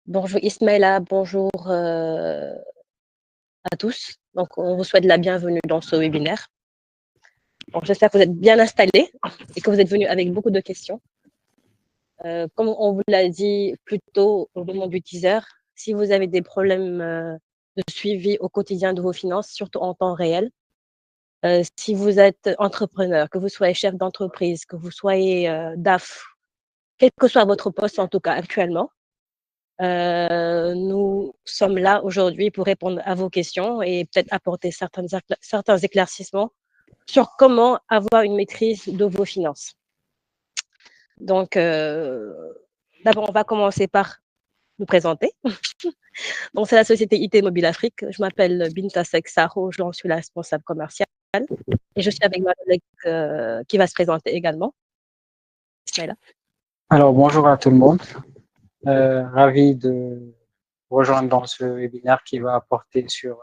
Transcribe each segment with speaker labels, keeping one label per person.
Speaker 1: Bonjour Ismaïla, bonjour à tous. Donc, on vous souhaite la bienvenue dans ce webinaire. Bon, j'espère que vous êtes bien installés et que vous êtes venus avec beaucoup de questions. Comme on vous l'a dit plus tôt au moment du teaser, si vous avez des problèmes de suivi au quotidien de vos finances, surtout en temps réel, si vous êtes entrepreneur, que vous soyez chef d'entreprise, que vous soyez DAF, quel que soit votre poste en tout cas actuellement, nous sommes là aujourd'hui pour répondre à vos questions et peut-être apporter certains éclaircissements sur comment avoir une maîtrise de vos finances. Donc, d'abord, on va commencer par nous présenter. Donc, c'est la société IT Mobile Afrique. Je m'appelle Binta Seksaro, je suis la responsable commerciale et je suis avec ma collègue qui va se présenter également. Ismaïla.
Speaker 2: Alors, bonjour à tout le monde. Ravi de rejoindre dans ce webinaire qui va porter sur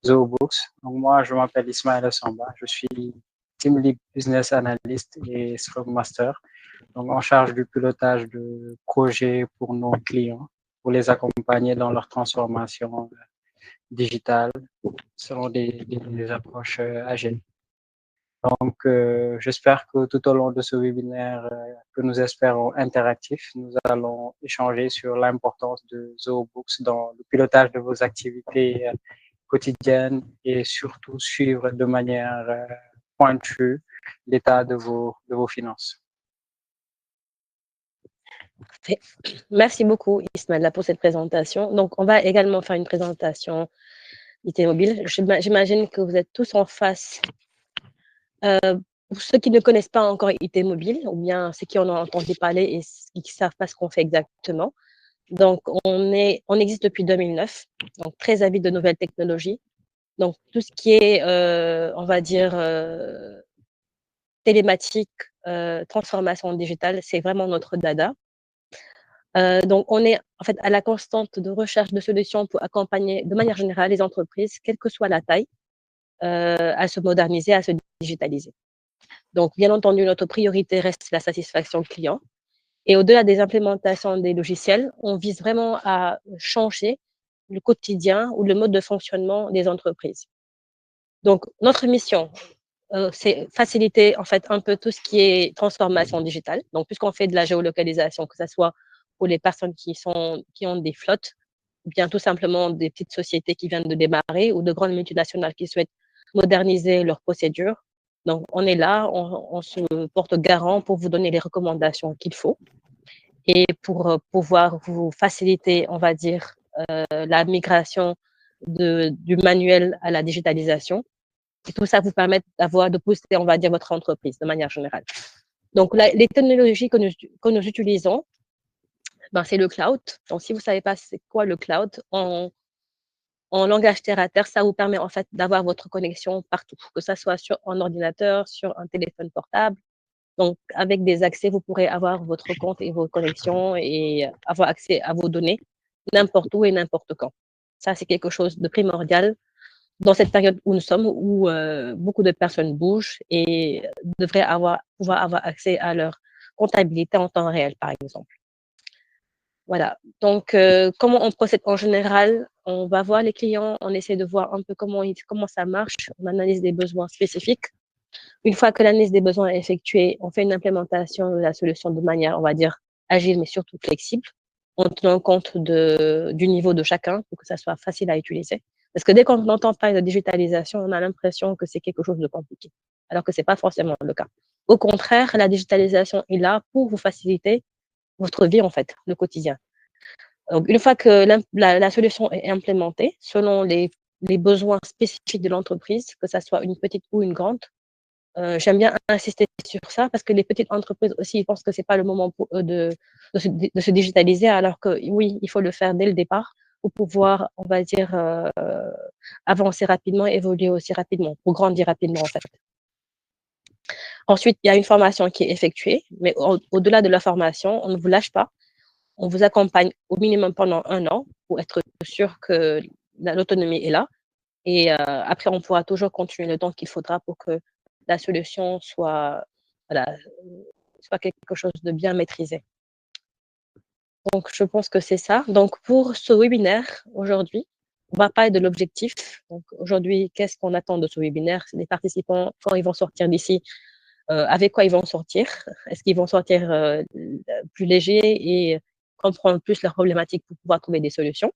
Speaker 2: ZooBooks. Donc, moi, je m'appelle Ismaël Samba. Je suis Team Lead Business Analyst et Scrum Master. Donc, en charge du pilotage de projets pour nos clients, pour les accompagner dans leur transformation digitale selon des approches agiles. Donc, j'espère que tout au long de ce webinaire, que nous espérons interactif, nous allons échanger sur l'importance de ZooBooks dans le pilotage de vos activités quotidiennes et surtout suivre de manière pointue l'état de vos finances.
Speaker 1: Merci beaucoup, Ismaël, pour cette présentation. Donc, on va également faire une présentation IT Mobile. J'imagine que vous êtes tous en face. Pour ceux qui ne connaissent pas encore IT Mobile, ou bien ceux qui en ont entendu parler et qui ne savent pas ce qu'on fait exactement. Donc, on existe depuis 2009, donc très avide de nouvelles technologies. Donc, tout ce qui est, on va dire, télématique, transformation digitale, c'est vraiment notre dada. Donc, on est en fait à la constante de recherche de solutions pour accompagner de manière générale les entreprises, quelle que soit la taille, à se moderniser, à se digitaliser. Donc, bien entendu, notre priorité reste la satisfaction client. Et au-delà des implémentations des logiciels, on vise vraiment à changer le quotidien ou le mode de fonctionnement des entreprises. Donc, notre mission, c'est faciliter en fait un peu tout ce qui est transformation digitale. Donc, puisqu'on fait de la géolocalisation, que ce soit pour les personnes qui ont des flottes, ou bien tout simplement des petites sociétés qui viennent de démarrer ou de grandes multinationales qui souhaitent moderniser leurs procédures. Donc, on est là, on se porte garant pour vous donner les recommandations qu'il faut et pour pouvoir vous faciliter, on va dire, la migration du manuel à la digitalisation. Et tout ça vous permet de booster, on va dire, votre entreprise de manière générale. Donc, les technologies que nous utilisons, ben, c'est le cloud. Donc, si vous ne savez pas c'est quoi le cloud, en langage terre à terre, ça vous permet en fait d'avoir votre connexion partout, que ce soit sur un ordinateur, sur un téléphone portable. Donc, avec des accès, vous pourrez avoir votre compte et vos connexions et avoir accès à vos données n'importe où et n'importe quand. Ça, c'est quelque chose de primordial dans cette période où nous sommes, où beaucoup de personnes bougent et devraient pouvoir avoir accès à leur comptabilité en temps réel, par exemple. Voilà. Donc, comment on procède en général? On va voir les clients, on essaie de voir un peu comment ça marche, on analyse des besoins spécifiques. Une fois que l'analyse des besoins est effectuée, on fait une implémentation de la solution de manière, on va dire, agile, mais surtout flexible, en tenant compte du niveau de chacun pour que ça soit facile à utiliser. Parce que dès qu'on entend parler de digitalisation, on a l'impression que c'est quelque chose de compliqué, alors que ce n'est pas forcément le cas. Au contraire, la digitalisation est là pour vous faciliter votre vie, en fait, le quotidien. Donc, une fois que la solution est implémentée, selon les besoins spécifiques de l'entreprise, que ce soit une petite ou une grande, j'aime bien insister sur ça parce que les petites entreprises aussi, ils pensent que ce n'est pas le moment pour eux de se digitaliser, alors que oui, il faut le faire dès le départ pour pouvoir, on va dire, avancer rapidement, évoluer aussi rapidement, pour grandir rapidement en fait. Ensuite, il y a une formation qui est effectuée, mais au-delà de la formation, on ne vous lâche pas. On vous accompagne au minimum pendant 1 an pour être sûr que l'autonomie est là. Et après, on pourra toujours continuer le temps qu'il faudra pour que la solution soit, voilà, soit quelque chose de bien maîtrisé. Donc, je pense que c'est ça. Donc, pour ce webinaire, aujourd'hui, on va parler de l'objectif. Donc, aujourd'hui, qu'est-ce qu'on attend de ce webinaire? Les participants, quand ils vont sortir d'ici, avec quoi ils vont sortir? Est-ce qu'ils vont sortir plus légers et comprendre plus leurs problématiques pour pouvoir trouver des solutions?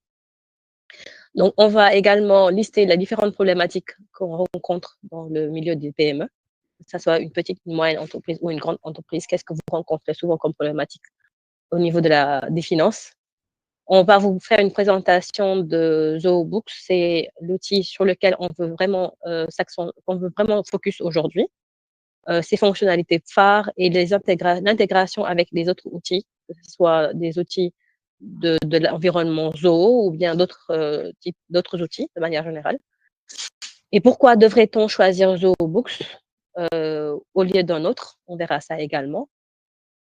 Speaker 1: Donc, on va également lister les différentes problématiques qu'on rencontre dans le milieu des PME, que ce soit une petite, une moyenne entreprise ou une grande entreprise. Qu'est-ce que vous rencontrez souvent comme problématique au niveau des finances? On va vous faire une présentation de ZooBooks. C'est l'outil sur lequel on veut vraiment focus aujourd'hui. Ses fonctionnalités phares et l'intégration avec les autres outils, que ce soit des outils de l'environnement Zoo ou bien d'autres outils de manière générale. Et pourquoi devrait-on choisir ZooBooks au lieu d'un autre? On verra ça également.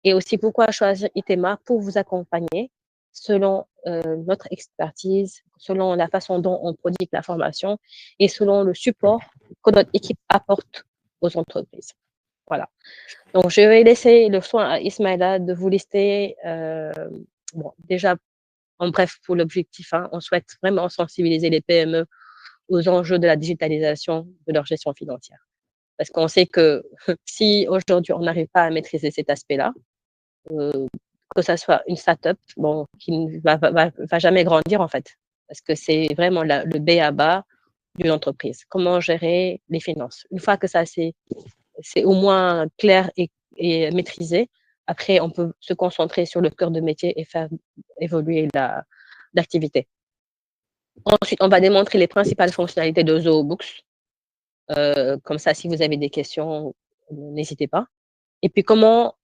Speaker 1: Et aussi, pourquoi choisir Itema pour vous accompagner selon notre expertise, selon la façon dont on produit la formation et selon le support que notre équipe apporte aux entreprises. Voilà. Donc, je vais laisser le soin à Ismaïla de vous lister, bon, déjà, en bref, pour l'objectif, hein, on souhaite vraiment sensibiliser les PME aux enjeux de la digitalisation de leur gestion financière. Parce qu'on sait que si aujourd'hui on n'arrive pas à maîtriser cet aspect-là, que ça soit une start-up, bon, qui ne va jamais grandir en fait, parce que c'est vraiment le B à bas d'une entreprise. Comment gérer les finances? Une fois que ça c'est au moins clair et maîtrisé, après on peut se concentrer sur le cœur de métier et faire évoluer l'activité. Ensuite, on va démontrer les principales fonctionnalités de ZooBooks. Comme ça, si vous avez des questions, n'hésitez pas. Et puis, comprendre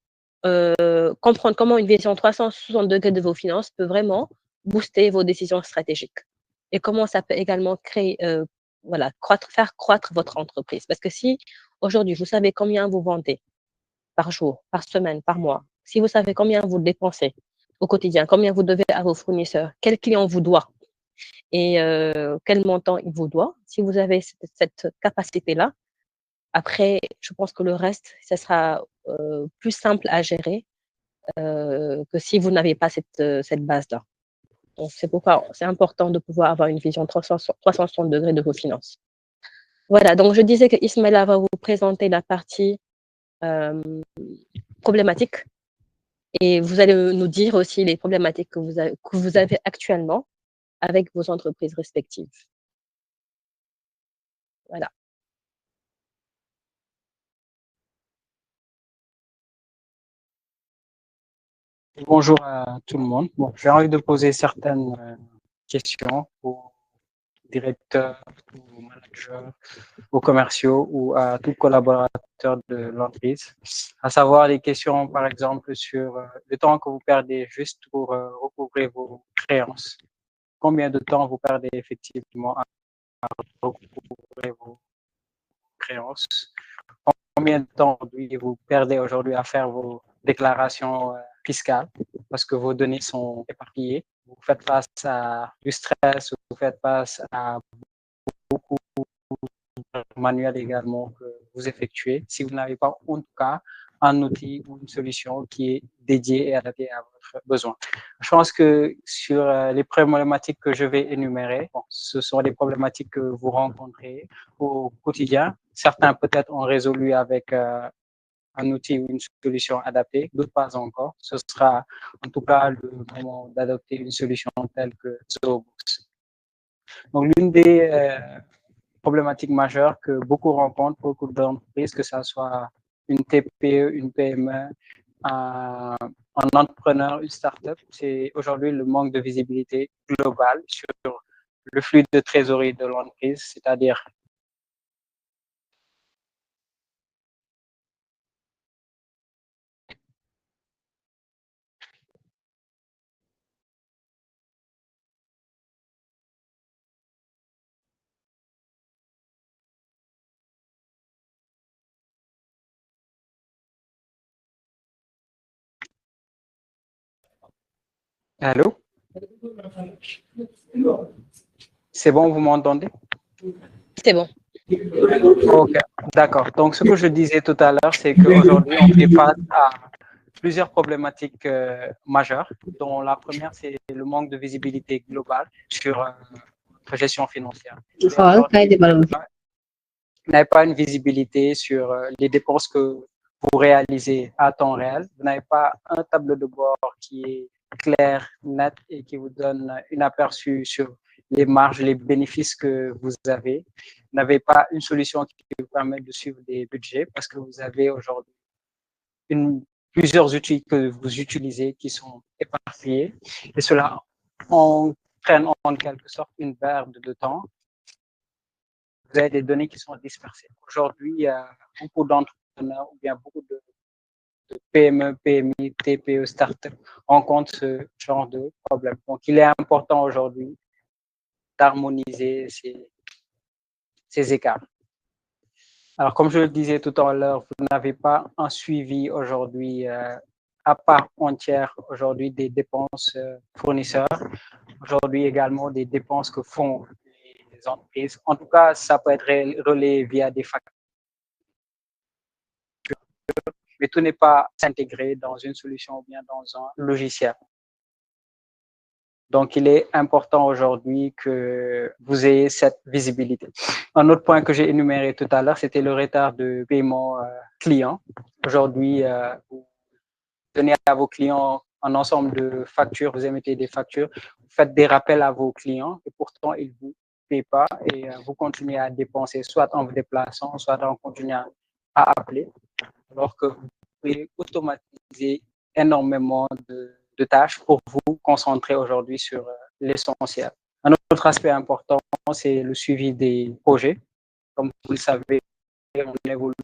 Speaker 1: comment une vision 360 degrés de vos finances peut vraiment booster vos décisions stratégiques. Et comment ça peut également faire croître votre entreprise. Parce que si aujourd'hui, vous savez combien vous vendez par jour, par semaine, par mois, si vous savez combien vous dépensez au quotidien, combien vous devez à vos fournisseurs, quel client vous doit et quel montant il vous doit, si vous avez cette capacité-là, après, je pense que le reste, ça sera plus simple à gérer que si vous n'avez pas cette base-là. Donc, c'est pourquoi c'est important de pouvoir avoir une vision 360 degrés de vos finances. Voilà, donc je disais que Ismaïla va vous présenter la partie problématique et vous allez nous dire aussi les problématiques que vous avez actuellement avec vos entreprises respectives. Voilà.
Speaker 2: Bonjour à tout le monde. Bon, j'ai envie de poser certaines questions aux directeurs, aux managers, aux commerciaux ou à tout collaborateur de l'entreprise, à savoir les questions, par exemple, sur le temps que vous perdez juste pour recouvrer vos créances. Combien de temps vous perdez effectivement à recouvrer vos créances? Combien de temps vous perdez aujourd'hui à faire vos déclarations fiscales parce que vos données sont éparpillées? Vous faites face à du stress, vous faites face à beaucoup de manuels également que vous effectuez. Si vous n'avez pas en tout cas un outil ou une solution qui est dédiée et adaptée à votre besoin. Je pense que sur les problématiques que je vais énumérer, bon, ce sont les problématiques que vous rencontrez au quotidien. Certains peut-être ont résolu avec un outil ou une solution adaptée, d'autres pas encore. Ce sera en tout cas le moment d'adopter une solution telle que ZooBooks. Donc, l'une des problématiques majeures que beaucoup rencontrent, beaucoup d'entreprises, que ce soit une TPE, une PME, un entrepreneur, une start-up, c'est aujourd'hui le manque de visibilité globale sur le flux de trésorerie de l'entreprise, c'est-à-dire allô? C'est bon, vous m'entendez?
Speaker 1: C'est bon.
Speaker 2: Ok, d'accord. Donc, ce que je disais tout à l'heure, c'est qu'aujourd'hui, on fait face à plusieurs problématiques majeures, dont la première, c'est le manque de visibilité globale sur votre gestion financière. Vous n'avez pas une visibilité sur les dépenses que vous réalisez à temps réel. Vous n'avez pas un tableau de bord qui est clair, net et qui vous donne un aperçu sur les marges, les bénéfices que vous avez. Vous n'avez pas une solution qui vous permet de suivre des budgets parce que vous avez aujourd'hui plusieurs outils que vous utilisez qui sont éparpillés et cela entraîne en quelque sorte une perte de temps. Vous avez des données qui sont dispersées. Aujourd'hui, il y a beaucoup d'entrepreneurs ou bien beaucoup de PME, PMI, TPE, start-up rencontrent ce genre de problème. Donc, il est important aujourd'hui d'harmoniser ces écarts. Alors, comme je le disais tout à l'heure, vous n'avez pas un suivi aujourd'hui à part entière aujourd'hui des dépenses fournisseurs, aujourd'hui également des dépenses que font les entreprises. En tout cas, ça peut être relayé via des factures, mais tout n'est pas intégré dans une solution ou bien dans un logiciel. Donc, il est important aujourd'hui que vous ayez cette visibilité. Un autre point que j'ai énuméré tout à l'heure, c'était le retard de paiement client. Aujourd'hui, vous donnez à vos clients un ensemble de factures, vous émettez des factures, vous faites des rappels à vos clients et pourtant, ils ne vous payent pas et vous continuez à dépenser soit en vous déplaçant, soit en continuant à appeler, alors que vous pouvez automatiser énormément de tâches pour vous concentrer aujourd'hui sur l'essentiel. Un autre aspect important, c'est le suivi des projets. Comme vous le savez, on évolue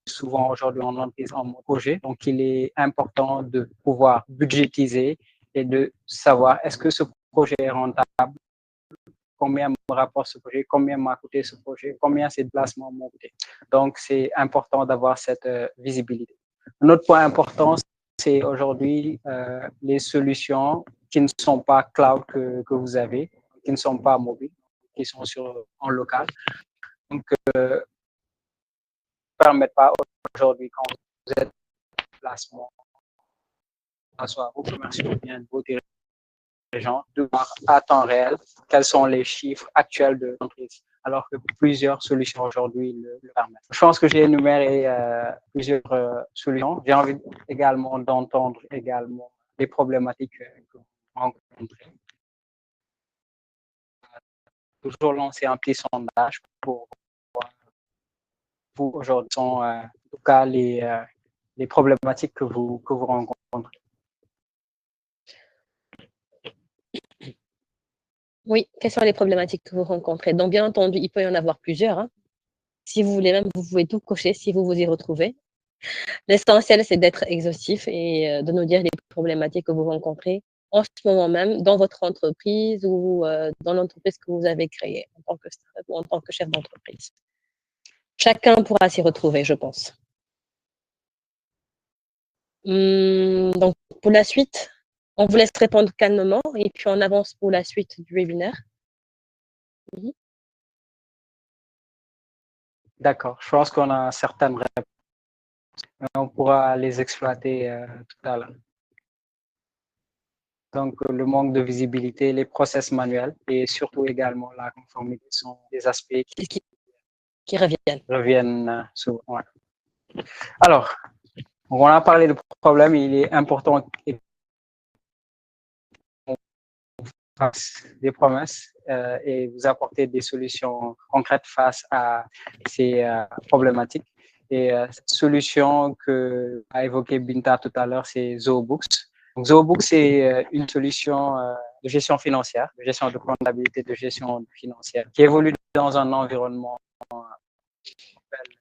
Speaker 2: souvent aujourd'hui en entreprise en mode projet. Donc, il est important de pouvoir budgétiser et de savoir est-ce que ce projet est rentable, combien me rapporte ce projet, combien m'a coûté ce projet, combien ces déplacements m'ont coûté. Donc, c'est important d'avoir cette visibilité. Un autre point important, c'est aujourd'hui les solutions qui ne sont pas cloud que vous avez, qui ne sont pas mobiles, qui sont en local. Donc, ne permettent pas aujourd'hui, quand vous êtes en déplacement, que ce soit vos commerciaux ou bien vos dirigeants, de voir à temps réel quels sont les chiffres actuels de l'entreprise, alors que plusieurs solutions aujourd'hui le permettent. Je pense que j'ai énuméré plusieurs solutions. J'ai envie également d'entendre également les problématiques que vous rencontrez. Toujours lancer un petit sondage pour vous aujourd'hui sont en tout cas les problématiques que vous rencontrez.
Speaker 1: Oui, quelles sont les problématiques que vous rencontrez? Donc, bien entendu, il peut y en avoir plusieurs. Hein. Si vous voulez même, vous pouvez tout cocher si vous vous y retrouvez. L'essentiel, c'est d'être exhaustif et de nous dire les problématiques que vous rencontrez en ce moment même dans votre entreprise ou dans l'entreprise que vous avez créée en tant que startup ou en tant que chef d'entreprise. Chacun pourra s'y retrouver, je pense. Donc, pour la suite, on vous laisse répondre calmement et puis on avance pour la suite du webinaire.
Speaker 2: D'accord, je pense qu'on a certaines réponses, mais on pourra les exploiter tout à l'heure. Donc, le manque de visibilité, les process manuels et surtout également la conformité sont des aspects
Speaker 1: qui
Speaker 2: reviennent souvent. Ouais. Alors, on a parlé de problèmes, il est important des promesses et vous apporter des solutions concrètes face à ces problématiques. Et cette solution que a évoqué Binta tout à l'heure, c'est ZooBooks. Donc, ZooBooks, c'est une solution de gestion financière, de gestion de comptabilité, de gestion financière, qui évolue dans un environnement qui s'appelle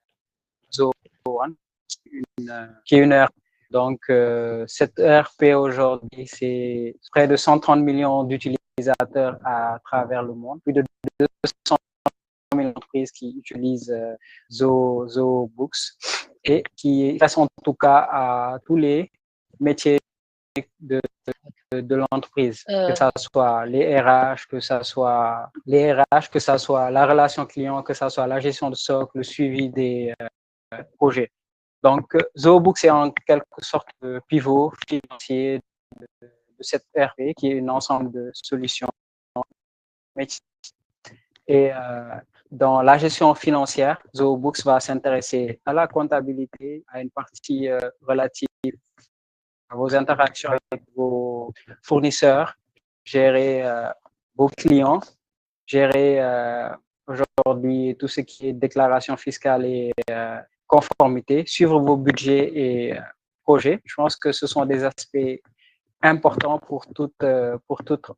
Speaker 2: ZooOne, qui est une ERP. Donc, cette ERP aujourd'hui, c'est près de 130 millions d'utilisateurs à travers le monde, plus de 200 000 entreprises qui utilisent ZooBooks et qui fassent en tout cas à tous les métiers de l'entreprise, que ça soit les RH, que ça soit la relation client, que ça soit la gestion de stock, le suivi des projets. Donc, ZooBooks est en quelque sorte le pivot financier de cette ERP, qui est un ensemble de solutions métiers. Et dans la gestion financière, ZooBooks va s'intéresser à la comptabilité, à une partie relative à vos interactions avec vos fournisseurs, gérer vos clients, gérer aujourd'hui tout ce qui est déclaration fiscale et conformité, suivre vos budgets et projets. Je pense que ce sont des aspects importants pour toute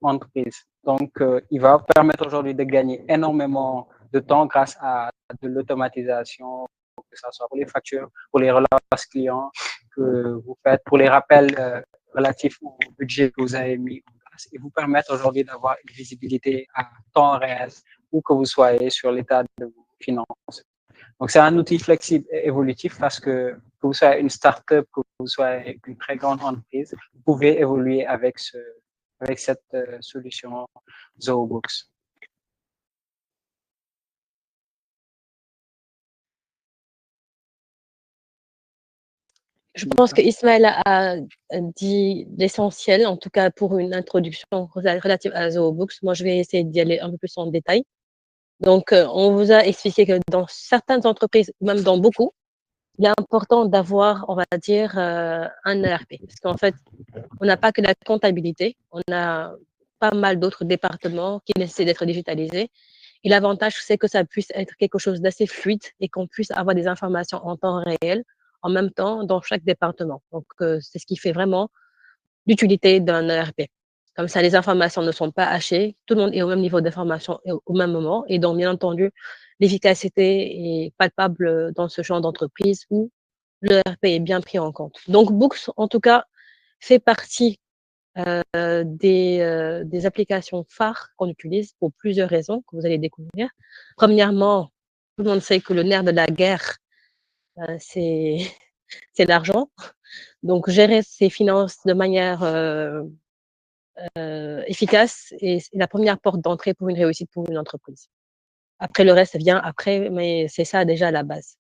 Speaker 2: entreprise. Donc, il va permettre aujourd'hui de gagner énormément de temps grâce à de l'automatisation, que ce soit pour les factures, pour les relances clients que vous faites, pour les rappels relatifs au budget que vous avez mis en place, et vous permettre aujourd'hui d'avoir une visibilité à temps réel où que vous soyez sur l'état de vos finances. Donc, c'est un outil flexible et évolutif parce que vous soyez une start-up, que vous soyez une très grande entreprise, vous pouvez évoluer avec cette solution ZooBooks.
Speaker 1: Je pense que Ismaël a dit l'essentiel, en tout cas pour une introduction relative à ZooBooks. Moi, je vais essayer d'y aller un peu plus en détail. Donc, on vous a expliqué que dans certaines entreprises, même dans beaucoup, il est important d'avoir, on va dire, un ERP. Parce qu'en fait, on n'a pas que la comptabilité, on a pas mal d'autres départements qui nécessitent d'être digitalisés. Et l'avantage, c'est que ça puisse être quelque chose d'assez fluide et qu'on puisse avoir des informations en temps réel, en même temps, dans chaque département. Donc, c'est ce qui fait vraiment l'utilité d'un ERP. Comme ça, les informations ne sont pas hachées, tout le monde est au même niveau d'information au même moment. Et donc, bien entendu, l'efficacité est palpable dans ce genre d'entreprise où l'ERP est bien pris en compte. Donc, Books, en tout cas, fait partie des applications phares qu'on utilise pour plusieurs raisons que vous allez découvrir. Premièrement, tout le monde sait que le nerf de la guerre, c'est l'argent. Donc, gérer ses finances de manière efficace est la première porte d'entrée pour une réussite pour une entreprise. Après, le reste vient après, mais c'est ça déjà à la base.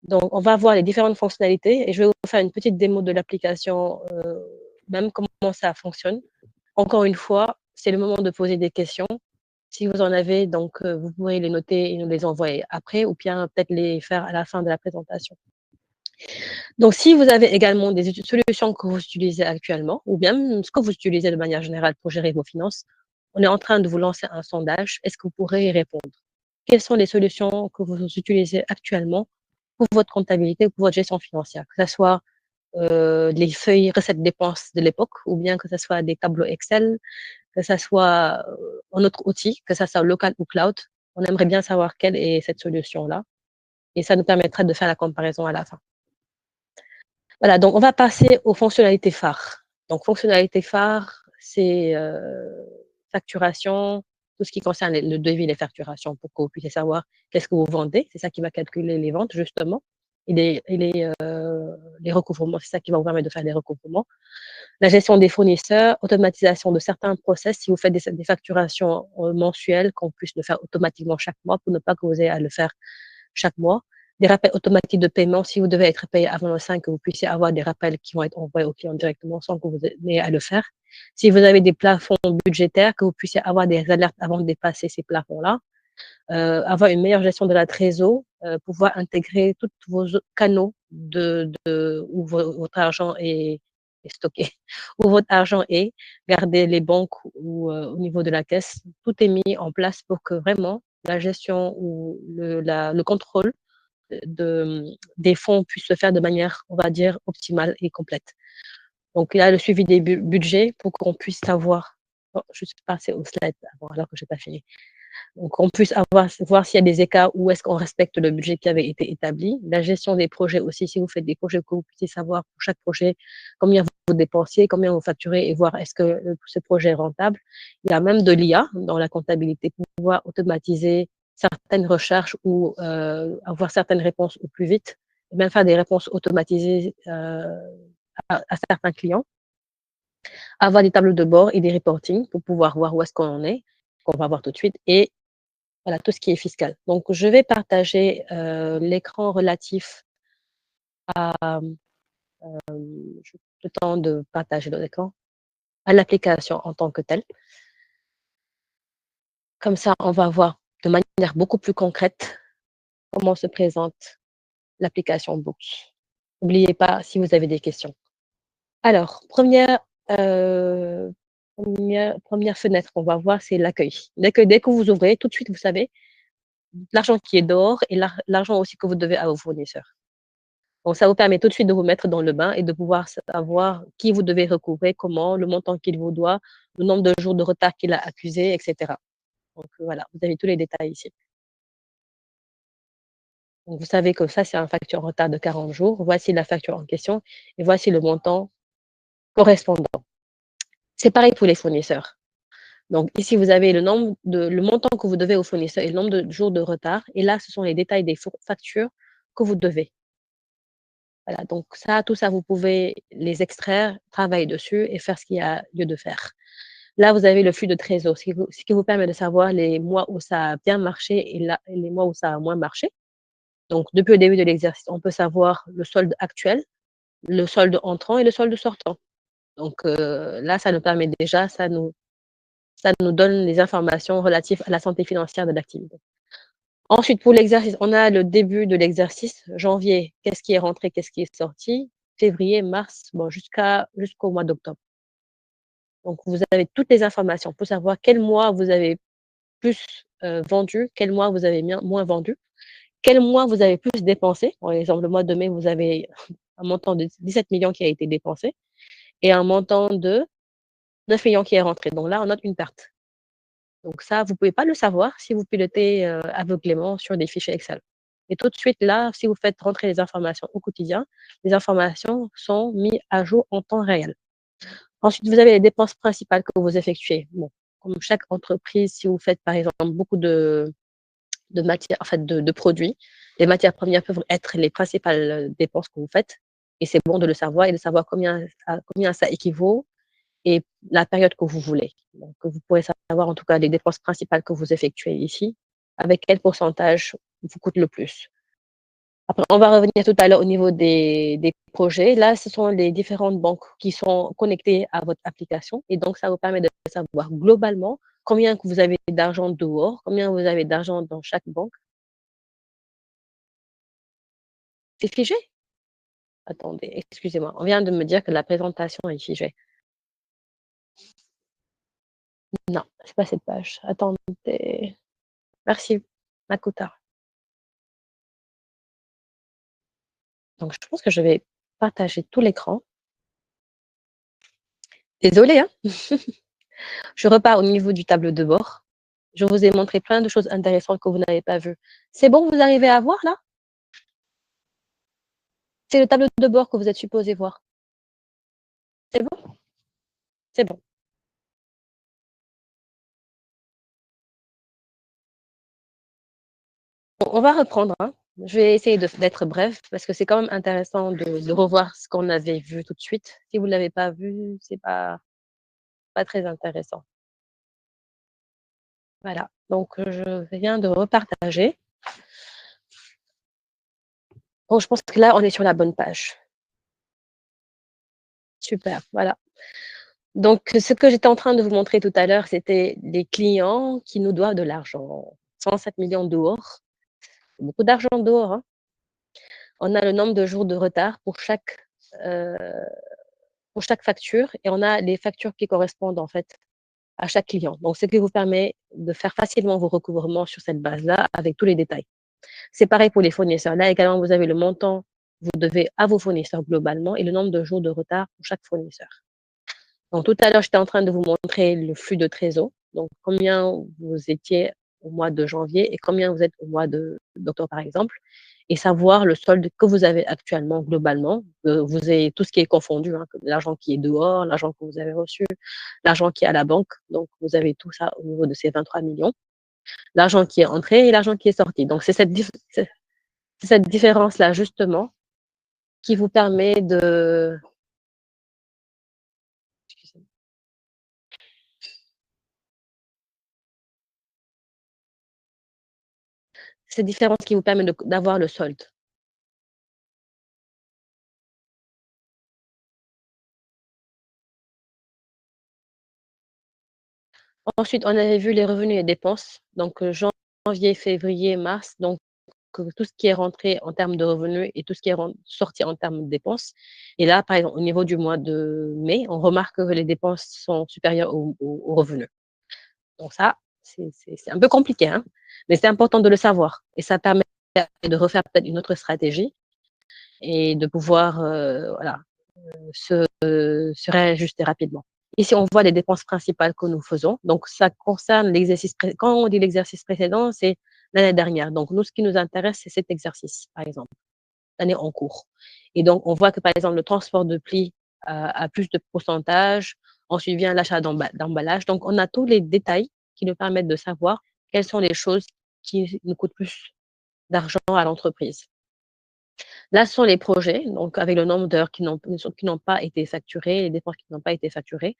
Speaker 1: Donc, on va voir les différentes fonctionnalités et je vais vous faire une petite démo de l'application, même comment ça fonctionne. Encore une fois, c'est le moment de poser des questions. Si vous en avez, donc, vous pourrez les noter et nous les envoyer après ou bien peut-être les faire à la fin de la présentation. Donc, si vous avez également des solutions que vous utilisez actuellement ou bien ce que vous utilisez de manière générale pour gérer vos finances, on est en train de vous lancer un sondage. Est-ce que vous pourrez y répondre? Quelles sont les solutions que vous utilisez actuellement pour votre comptabilité ou pour votre gestion financière? Que ce soit les feuilles recettes dépenses de l'époque ou bien que ce soit des tableaux Excel, que ce soit un autre outil, que ça soit local ou cloud. On aimerait bien savoir quelle est cette solution-là et ça nous permettra de faire la comparaison à la fin. Voilà, donc on va passer aux fonctionnalités phares. Donc, fonctionnalités phares, c'est facturation, tout ce qui concerne le devis et les facturations pour que vous puissiez savoir qu'est-ce que vous vendez. C'est ça qui va calculer les ventes, justement. Et les recouvrements, c'est ça qui va vous permettre de faire les recouvrements. La gestion des fournisseurs, automatisation de certains process. Si vous faites des facturations mensuelles, qu'on puisse le faire automatiquement chaque mois pour ne pas que vous ayez à le faire chaque mois. Des rappels automatiques de paiement. Si vous devez être payé avant le 5, que vous puissiez avoir des rappels qui vont être envoyés au client directement sans que vous ayez à le faire. Si vous avez des plafonds budgétaires, que vous puissiez avoir des alertes avant de dépasser ces plafonds-là. Avoir une meilleure gestion de la trésor, pouvoir intégrer tous vos canaux où votre argent est stocké, où votre argent est, garder les banques ou au niveau de la caisse. Tout est mis en place pour que vraiment la gestion ou le contrôle des fonds puisse se faire de manière, on va dire, optimale et complète. Donc, il y a le suivi des budgets pour qu'on puisse savoir. Oh, je suis passée au slide avant, alors que je n'ai pas fini. Donc, on puisse voir s'il y a des écarts, où est-ce qu'on respecte le budget qui avait été établi. La gestion des projets aussi, si vous faites des projets, que vous puissiez savoir pour chaque projet combien vous dépensiez, combien vous facturez et voir est-ce que ce projet est rentable. Il y a même de l'IA dans la comptabilité pour pouvoir automatiser certaines recherches ou avoir certaines réponses au plus vite, et même faire des réponses automatisées à certains clients. Avoir des tableaux de bord et des reporting pour pouvoir voir où est-ce qu'on est, qu'on va voir tout de suite, et voilà, tout ce qui est fiscal. Donc, je vais partager l'écran relatif à le temps de partager l'écran, à l'application en tant que telle. Comme ça, on va voir de manière beaucoup plus concrète comment se présente l'application Books. N'oubliez pas si vous avez des questions. Alors, première fenêtre qu'on va voir, c'est l'accueil. L'accueil, dès que vous ouvrez, tout de suite, vous savez l'argent qui est dehors et l'argent aussi que vous devez à vos fournisseurs. Donc, ça vous permet tout de suite de vous mettre dans le bain et de pouvoir savoir qui vous devez recouvrer, comment, le montant qu'il vous doit, le nombre de jours de retard qu'il a accusé, etc. Donc, voilà, vous avez tous les détails ici. Donc, vous savez que ça, c'est une facture en retard de 40 jours. Voici la facture en question et voici le montant correspondant. C'est pareil pour les fournisseurs. Donc, ici, vous avez le montant que vous devez aux fournisseurs et le nombre de jours de retard. Et là, ce sont les détails des factures que vous devez. Voilà, donc ça, tout ça, vous pouvez les extraire, travailler dessus et faire ce qu'il y a lieu de faire. Là, vous avez le flux de trésor, ce qui vous permet de savoir les mois où ça a bien marché et les mois où ça a moins marché. Donc, depuis le début de l'exercice, on peut savoir le solde actuel, le solde entrant et le solde sortant. Donc, là, ça nous permet déjà, ça nous donne les informations relatives à la santé financière de l'activité. Ensuite, pour l'exercice, on a le début de l'exercice. Janvier, qu'est-ce qui est rentré, qu'est-ce qui est sorti. Février, mars, bon, jusqu'au mois d'octobre. Donc, vous avez toutes les informations pour savoir quel mois vous avez plus vendu, quel mois vous avez moins vendu, quel mois vous avez plus dépensé. Par exemple, le mois de mai, vous avez un montant de 17 millions qui a été dépensé et un montant de 9 millions qui est rentré. Donc là, on note une perte. Donc ça, vous ne pouvez pas le savoir si vous pilotez aveuglément sur des fichiers Excel. Et tout de suite, là, si vous faites rentrer les informations au quotidien, les informations sont mises à jour en temps réel. Ensuite, vous avez les dépenses principales que vous effectuez. Bon, comme chaque entreprise, si vous faites par exemple beaucoup de matières, en fait, de produits, les matières premières peuvent être les principales dépenses que vous faites. Et c'est bon de le savoir et de savoir combien ça équivaut et la période que vous voulez. Donc, vous pourrez savoir en tout cas les dépenses principales que vous effectuez ici, avec quel pourcentage vous coûte le plus. Après, on va revenir tout à l'heure au niveau des projets. Là, ce sont les différentes banques qui sont connectées à votre application. Et donc, ça vous permet de savoir globalement combien que vous avez d'argent dehors, combien vous avez d'argent dans chaque banque. C'est figé? Attendez, excusez-moi. On vient de me dire que la présentation est figée. Non, c'est pas cette page. Attendez. Merci, Makuta. Donc, je pense que je vais partager tout l'écran. Désolée, hein. Je repars au niveau du tableau de bord. Je vous ai montré plein de choses intéressantes que vous n'avez pas vues. C'est bon, vous arrivez à voir là? C'est le tableau de bord que vous êtes supposé voir. C'est bon? C'est bon. Bon, on va reprendre, hein. Je vais essayer d'être bref parce que c'est quand même intéressant de revoir ce qu'on avait vu tout de suite. Si vous ne l'avez pas vu, c'est pas très intéressant. Voilà. Donc, je viens de repartager. Bon, je pense que là, on est sur la bonne page. Super, voilà. Donc, ce que j'étais en train de vous montrer tout à l'heure, c'était les clients qui nous doivent de l'argent. 107 millions dehors, c'est beaucoup d'argent dehors, hein. On a le nombre de jours de retard euh, pour chaque facture et on a les factures qui correspondent en fait à chaque client. Donc, ce qui vous permet de faire facilement vos recouvrements sur cette base-là avec tous les détails. C'est pareil pour les fournisseurs. Là également, vous avez le montant que vous devez à vos fournisseurs globalement et le nombre de jours de retard pour chaque fournisseur. Donc, tout à l'heure, j'étais en train de vous montrer le flux de trésor. Donc, combien vous étiez au mois de janvier et combien vous êtes au mois d'octobre, par exemple, et savoir le solde que vous avez actuellement globalement. Vous avez tout ce qui est confondu, hein, l'argent qui est dehors, l'argent que vous avez reçu, l'argent qui est à la banque. Donc, vous avez tout ça au niveau de ces 23 millions. L'argent qui est entré et l'argent qui est sorti. Donc, c'est cette différence-là, justement, qui vous permet de... Cette différence qui vous permet d'avoir le solde. Ensuite, on avait vu les revenus et dépenses, donc janvier, février, mars, donc tout ce qui est rentré en termes de revenus et tout ce qui est sorti en termes de dépenses. Et là, par exemple, au niveau du mois de mai, on remarque que les dépenses sont supérieures aux revenus. Donc ça, c'est un peu compliqué, hein, mais c'est important de le savoir. Et ça permet de refaire peut-être une autre stratégie et de pouvoir voilà, se réajuster rapidement. Ici, on voit les dépenses principales que nous faisons. Donc, ça concerne l'exercice. Quand on dit l'exercice précédent, c'est l'année dernière. Donc, nous, ce qui nous intéresse, c'est cet exercice, par exemple, l'année en cours. Et donc, on voit que, par exemple, le transport de plis a plus de pourcentage. Ensuite vient l'achat d'emballage. Donc, on a tous les détails qui nous permettent de savoir quelles sont les choses qui nous coûtent plus d'argent à l'entreprise. Là, ce sont les projets, donc avec le nombre d'heures qui n'ont pas été facturées, les dépenses qui n'ont pas été facturées.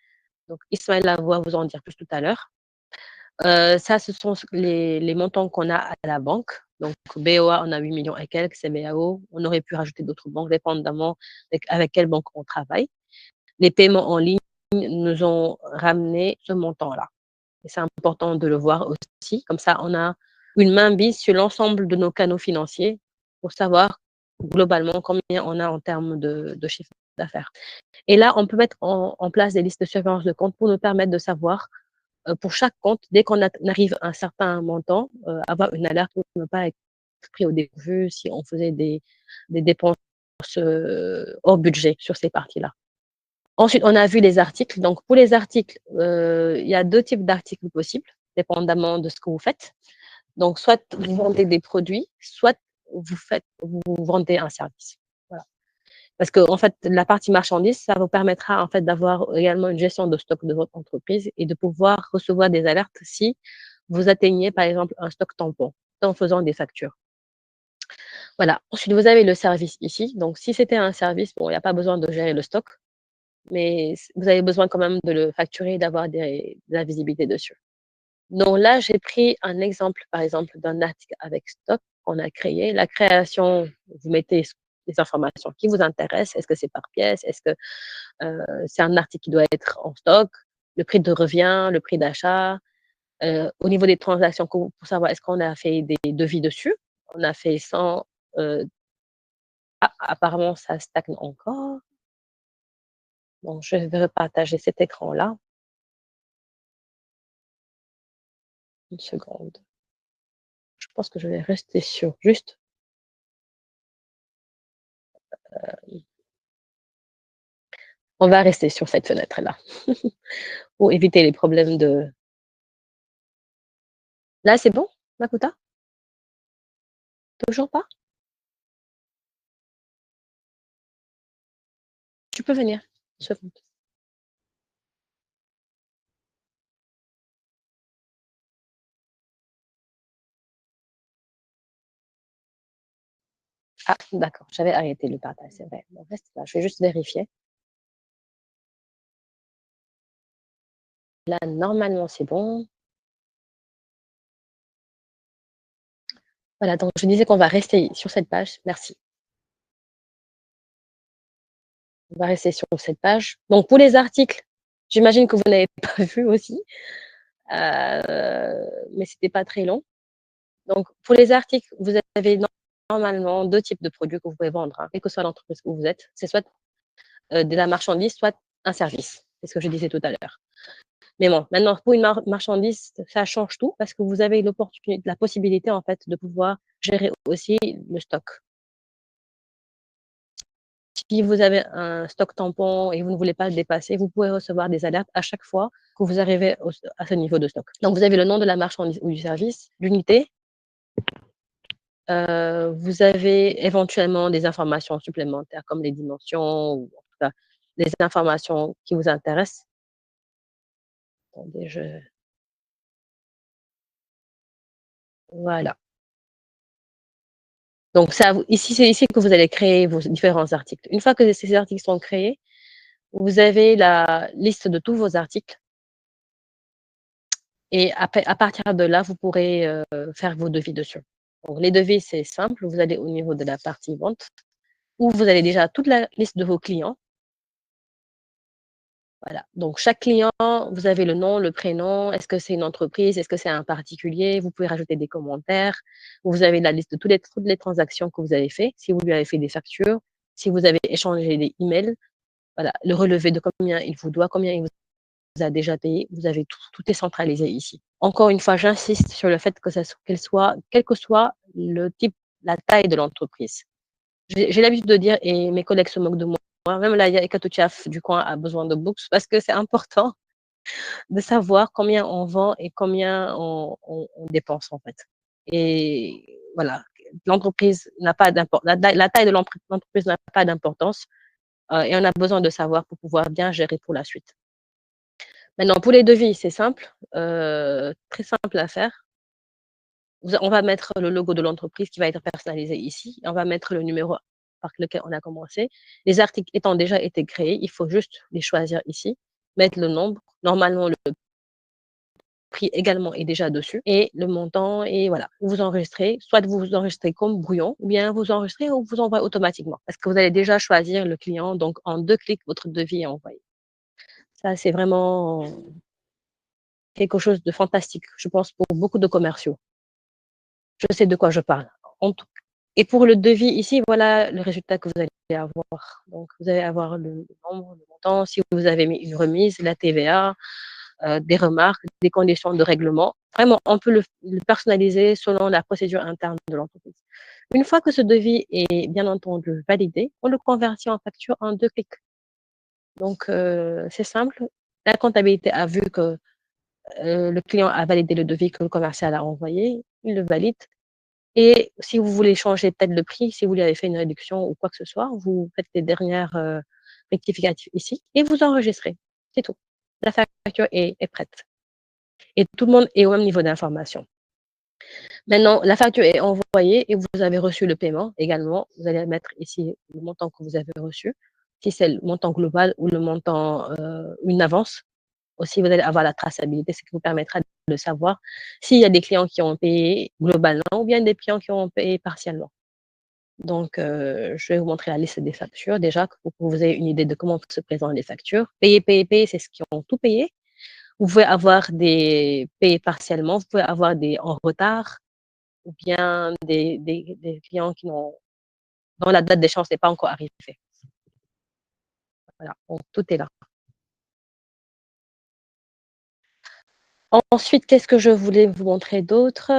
Speaker 1: Donc, Ismaël va vous en dire plus tout à l'heure. Ça, ce sont les montants qu'on a à la banque. Donc, BOA, on a 8 millions et quelques, CBAO. On aurait pu rajouter d'autres banques, dépendamment avec quelle banque on travaille. Les paiements en ligne nous ont ramené ce montant-là. Et c'est important de le voir aussi. Comme ça, on a une main mise sur l'ensemble de nos canaux financiers pour savoir globalement combien on a en termes de chiffre d'affaires. Et là, on peut mettre en place des listes de surveillance de compte pour nous permettre de savoir pour chaque compte, dès qu'on arrive à un certain montant, avoir une alerte pour ne pas être pris au dépourvu si on faisait des dépenses hors budget sur ces parties-là. Ensuite, on a vu les articles. Donc, pour les articles, il y a deux types d'articles possibles, dépendamment de ce que vous faites. Donc, soit vous vendez des produits, soit vous vendez un service. Voilà. Parce que, en fait, la partie marchandise, ça vous permettra, en fait, d'avoir également une gestion de stock de votre entreprise et de pouvoir recevoir des alertes si vous atteignez, par exemple, un stock tampon en faisant des factures. Voilà. Ensuite, vous avez le service ici. Donc, si c'était un service, bon, il n'y a pas besoin de gérer le stock, mais vous avez besoin quand même de le facturer et d'avoir de la visibilité dessus. Donc là, j'ai pris un exemple, par exemple, d'un article avec stock qu'on a créé. La création, vous mettez les informations qui vous intéressent. Est-ce que c'est par pièce? Est-ce que c'est un article qui doit être en stock? Le prix de revient, le prix d'achat. Au niveau des transactions, pour savoir est-ce qu'on a fait des devis dessus. On a fait 100. Apparemment, ça stagne encore. Donc, je vais repartager cet écran-là. Une seconde. Je pense que je vais rester sur juste. On va rester sur cette fenêtre-là pour éviter les problèmes de. Là, c'est bon, Makuta? Toujours pas? Tu peux venir. Une seconde. Ah, d'accord, j'avais arrêté le partage, c'est vrai. Bon, reste là, je vais juste vérifier. Là, normalement, c'est bon. Voilà, donc je disais qu'on va rester sur cette page. Merci. On va rester sur cette page. Donc, pour les articles, j'imagine que vous n'avez pas vu aussi, mais c'était pas très long. Donc, pour les articles, vous avez normalement deux types de produits que vous pouvez vendre, hein, quelle que soit l'entreprise où vous êtes. C'est soit de la marchandise, soit un service. C'est ce que je disais tout à l'heure. Mais bon, maintenant, pour une marchandise, ça change tout parce que vous avez l'opportunité, la possibilité, en fait, de pouvoir gérer aussi le stock. Si vous avez un stock tampon et vous ne voulez pas le dépasser, vous pouvez recevoir des alertes à chaque fois que vous arrivez à ce niveau de stock. Donc, vous avez le nom de la marchandise ou du service, l'unité. Vous avez éventuellement des informations supplémentaires comme les dimensions ou en tout cas les informations qui vous intéressent. Attendez, voilà. Donc ça, ici, c'est ici que vous allez créer vos différents articles. Une fois que ces articles sont créés, vous avez la liste de tous vos articles. Et à partir de là, vous pourrez faire vos devis dessus. Donc les devis, c'est simple. Vous allez au niveau de la partie vente, où vous avez déjà toute la liste de vos clients. Voilà. Donc, chaque client, vous avez le nom, le prénom. Est-ce que c'est une entreprise? Est-ce que c'est un particulier? Vous pouvez rajouter des commentaires. Vous avez la liste de toutes les transactions que vous avez faites. Si vous lui avez fait des factures, si vous avez échangé des emails, voilà, le relevé de combien il vous doit, combien il vous a déjà payé. Vous avez tout, tout est centralisé ici. Encore une fois, j'insiste sur le fait que qu'elle soit, quel que soit le type, la taille de l'entreprise. J'ai l'habitude de dire, et mes collègues se moquent de moi, même la Yakatoutiaf du coin a besoin de books parce que c'est important de savoir combien on vend et combien on dépense en fait. Et voilà, l'entreprise n'a pas d'importance, la taille de l'entreprise n'a pas d'importance et on a besoin de savoir pour pouvoir bien gérer pour la suite. Maintenant, pour les devis, c'est simple, très simple à faire. On va mettre le logo de l'entreprise qui va être personnalisé ici. On va mettre le numéro par lequel on a commencé. Les articles étant déjà été créés, il faut juste les choisir ici, mettre le nombre. Normalement, le prix également est déjà dessus et le montant et voilà. Vous enregistrez, soit vous enregistrez comme brouillon ou bien vous enregistrez ou vous envoie automatiquement parce que vous allez déjà choisir le client. Donc, en 2 clics, votre devis est envoyé. Ça, c'est vraiment quelque chose de fantastique, je pense, pour beaucoup de commerciaux. Je sais de quoi je parle. Et pour le devis ici, voilà le résultat que vous allez avoir. Donc, vous allez avoir le nombre, le montant, si vous avez mis une remise, la TVA, des remarques, des conditions de règlement. Vraiment, on peut le personnaliser selon la procédure interne de l'entreprise. Une fois que ce devis est bien entendu validé, on le convertit en facture en 2 clics. Donc, c'est simple. La comptabilité a vu que le client a validé le devis que le commercial a envoyé, il le valide. Et si vous voulez changer peut-être le prix, si vous lui avez fait une réduction ou quoi que ce soit, vous faites les dernières rectificatifs ici et vous enregistrez. C'est tout. La facture est prête. Et tout le monde est au même niveau d'information. Maintenant, la facture est envoyée et vous avez reçu le paiement également. Vous allez mettre ici le montant que vous avez reçu, si c'est le montant global ou le montant, une avance. Aussi, vous allez avoir la traçabilité, ce qui vous permettra de savoir s'il y a des clients qui ont payé globalement ou bien des clients qui ont payé partiellement. Donc, je vais vous montrer la liste des factures déjà pour que vous ayez une idée de comment se présentent les factures. Payer, c'est ceux qui ont tout payé. Vous pouvez avoir des payés partiellement, vous pouvez avoir des en retard ou bien des clients dont la date d'échéance n'est pas encore arrivée. Voilà, donc tout est là. Ensuite, qu'est-ce que je voulais vous montrer d'autre?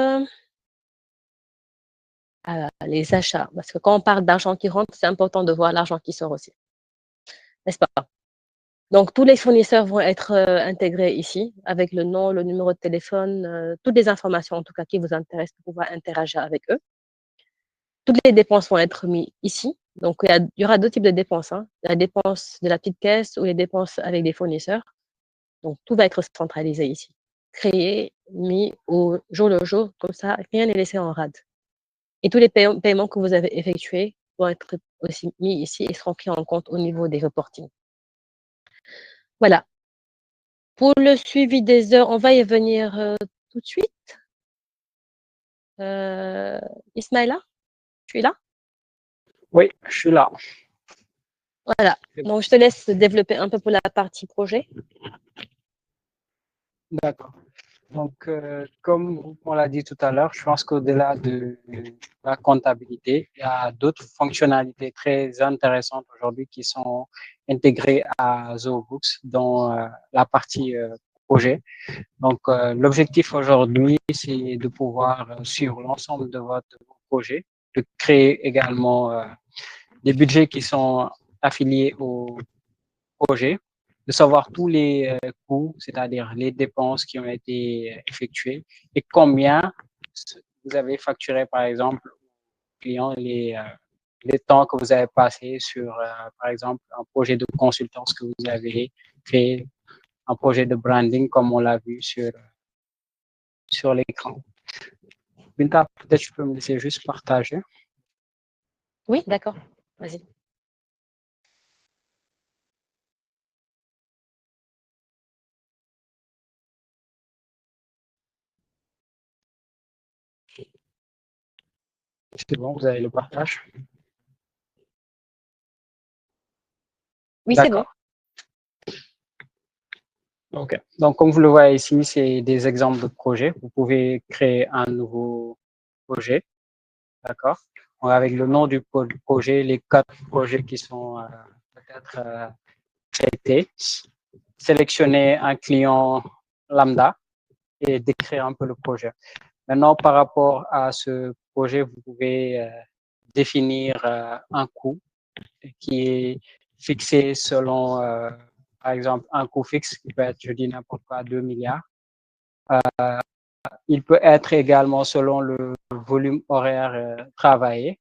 Speaker 1: Les achats, parce que quand on parle d'argent qui rentre, c'est important de voir l'argent qui sort aussi, n'est-ce pas? Donc, tous les fournisseurs vont être intégrés ici, avec le nom, le numéro de téléphone, toutes les informations en tout cas qui vous intéressent pour pouvoir interagir avec eux. Toutes les dépenses vont être mises ici. Donc, il y aura deux types de dépenses, hein. La dépense de la petite caisse ou les dépenses avec des fournisseurs. Donc, tout va être centralisé ici. Créé, mis au jour le jour, comme ça, rien n'est laissé en rade. Et tous les paiements que vous avez effectués vont être aussi mis ici et seront pris en compte au niveau des reportings. Voilà. Pour le suivi des heures, on va y venir tout de suite. Ismaïla, tu es là?
Speaker 2: Oui, je suis là.
Speaker 1: Voilà. Donc, je te laisse développer un peu pour la partie projet.
Speaker 2: D'accord. Donc, comme on l'a dit tout à l'heure, je pense qu'au-delà de la comptabilité, il y a d'autres fonctionnalités très intéressantes aujourd'hui qui sont intégrées à ZooBooks, dont la partie projet. Donc, l'objectif aujourd'hui, c'est de pouvoir suivre l'ensemble de votre projet, de créer également des budgets qui sont affiliés au projet, de savoir tous les coûts, c'est-à-dire les dépenses qui ont été effectuées et combien vous avez facturé, par exemple, aux clients les temps que vous avez passé sur, par exemple, un projet de consultance que vous avez créé, un projet de branding comme on l'a vu sur l'écran. Binta, peut-être tu peux me laisser juste partager.
Speaker 1: Oui, d'accord. Vas-y.
Speaker 2: C'est bon, vous avez le partage.
Speaker 1: Oui, c'est bon.
Speaker 2: D'accord. OK. Donc, comme vous le voyez ici, c'est des exemples de projets. Vous pouvez créer un nouveau projet, d'accord? Avec le nom du projet, les 4 projets qui sont peut-être traités. Sélectionner un client lambda et décrire un peu le projet. Maintenant, par rapport à ce projet, vous pouvez définir un coût qui est fixé selon, par exemple, un coût fixe qui peut être, je dis n'importe quoi, 2 milliards. Il peut être également selon le volume horaire travaillé.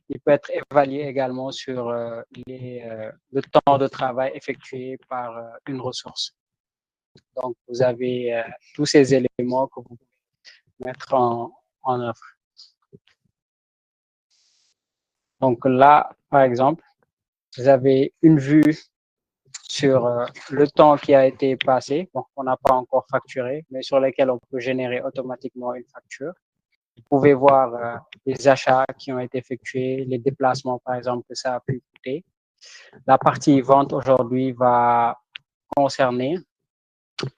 Speaker 2: Il peut être évalué également sur le temps de travail effectué par une ressource. Donc, vous avez tous ces éléments que vous pouvez mettre en œuvre. Donc là, par exemple, vous avez une vue sur le temps qui a été passé, bon, on n'a pas encore facturé, mais sur lesquels on peut générer automatiquement une facture. Vous pouvez voir les achats qui ont été effectués, les déplacements, par exemple, que ça a pu coûter. La partie vente aujourd'hui va concerner,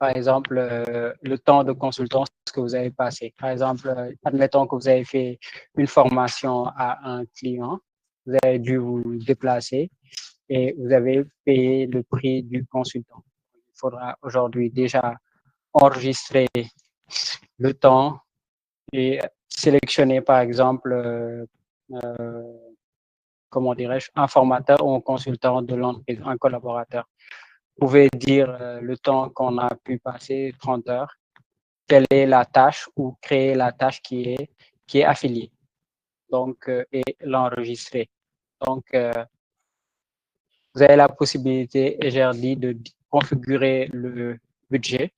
Speaker 2: par exemple, le temps de consultance que vous avez passé. Par exemple, admettons que vous avez fait une formation à un client, vous avez dû vous déplacer et vous avez payé le prix du consultant. Il faudra aujourd'hui déjà enregistrer le temps et sélectionner, par exemple, comment dirais-je, un formateur ou un consultant de l'entreprise, un collaborateur. Vous pouvez dire le temps qu'on a pu passer, 30 heures, quelle est la tâche ou créer la tâche qui est affiliée. Donc, et l'enregistrer. Donc, vous avez la possibilité, et j'ai dit, de configurer le budget.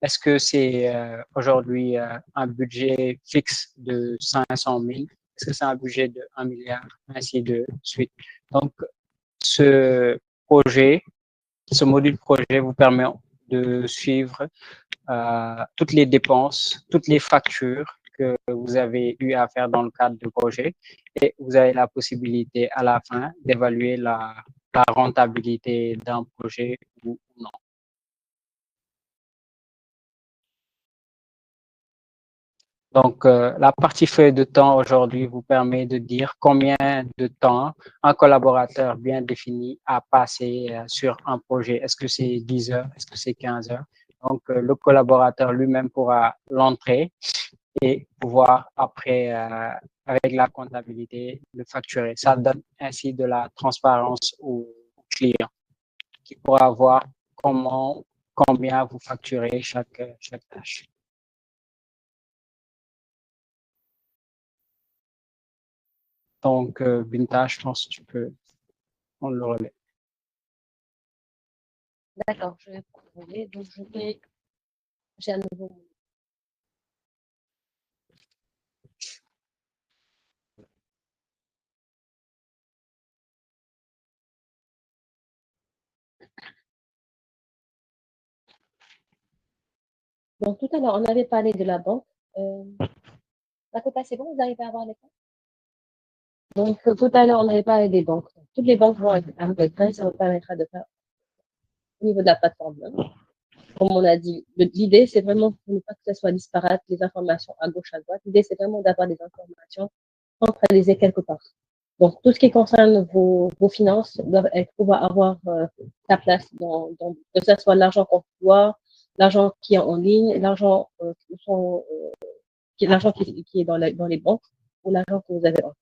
Speaker 2: Est-ce que c'est aujourd'hui un budget fixe de 500 000? Est-ce que c'est un budget de 1 milliard? Ainsi de suite. Donc, ce projet, ce module projet vous permet de suivre toutes les dépenses, toutes les factures que vous avez eu à faire dans le cadre du projet et vous avez la possibilité à la fin d'évaluer la rentabilité d'un projet ou non. Donc, la partie feuille de temps aujourd'hui vous permet de dire combien de temps un collaborateur bien défini a passé sur un projet. Est-ce que c'est 10 heures? Est-ce que c'est 15 heures? Donc, le collaborateur lui-même pourra l'entrer et pouvoir après, avec la comptabilité, le facturer. Ça donne ainsi de la transparence au client qui pourra voir combien vous facturez chaque tâche. Donc, Binta, je pense que tu peux prendre le relais.
Speaker 1: D'accord, je vais proposer. Donc, j'ai un nouveau. Donc, tout à l'heure, on avait parlé de la banque. La copa, c'est bon, vous arrivez à avoir les comptes? Donc, tout à l'heure, on avait parlé des banques. Donc, toutes les banques vont être arbitrées, ça vous permettra de faire au niveau de la plateforme. Comme on a dit, l'idée, c'est vraiment pour ne pas que ça soit disparate, les informations à gauche, à droite. L'idée, c'est vraiment d'avoir des informations centralisées quelque part. Donc, tout ce qui concerne vos finances doivent pouvoir avoir sa place que ce soit l'argent qu'on doit, l'argent qui est en ligne, l'argent l'argent qui est dans les banques ou l'argent que vous avez en.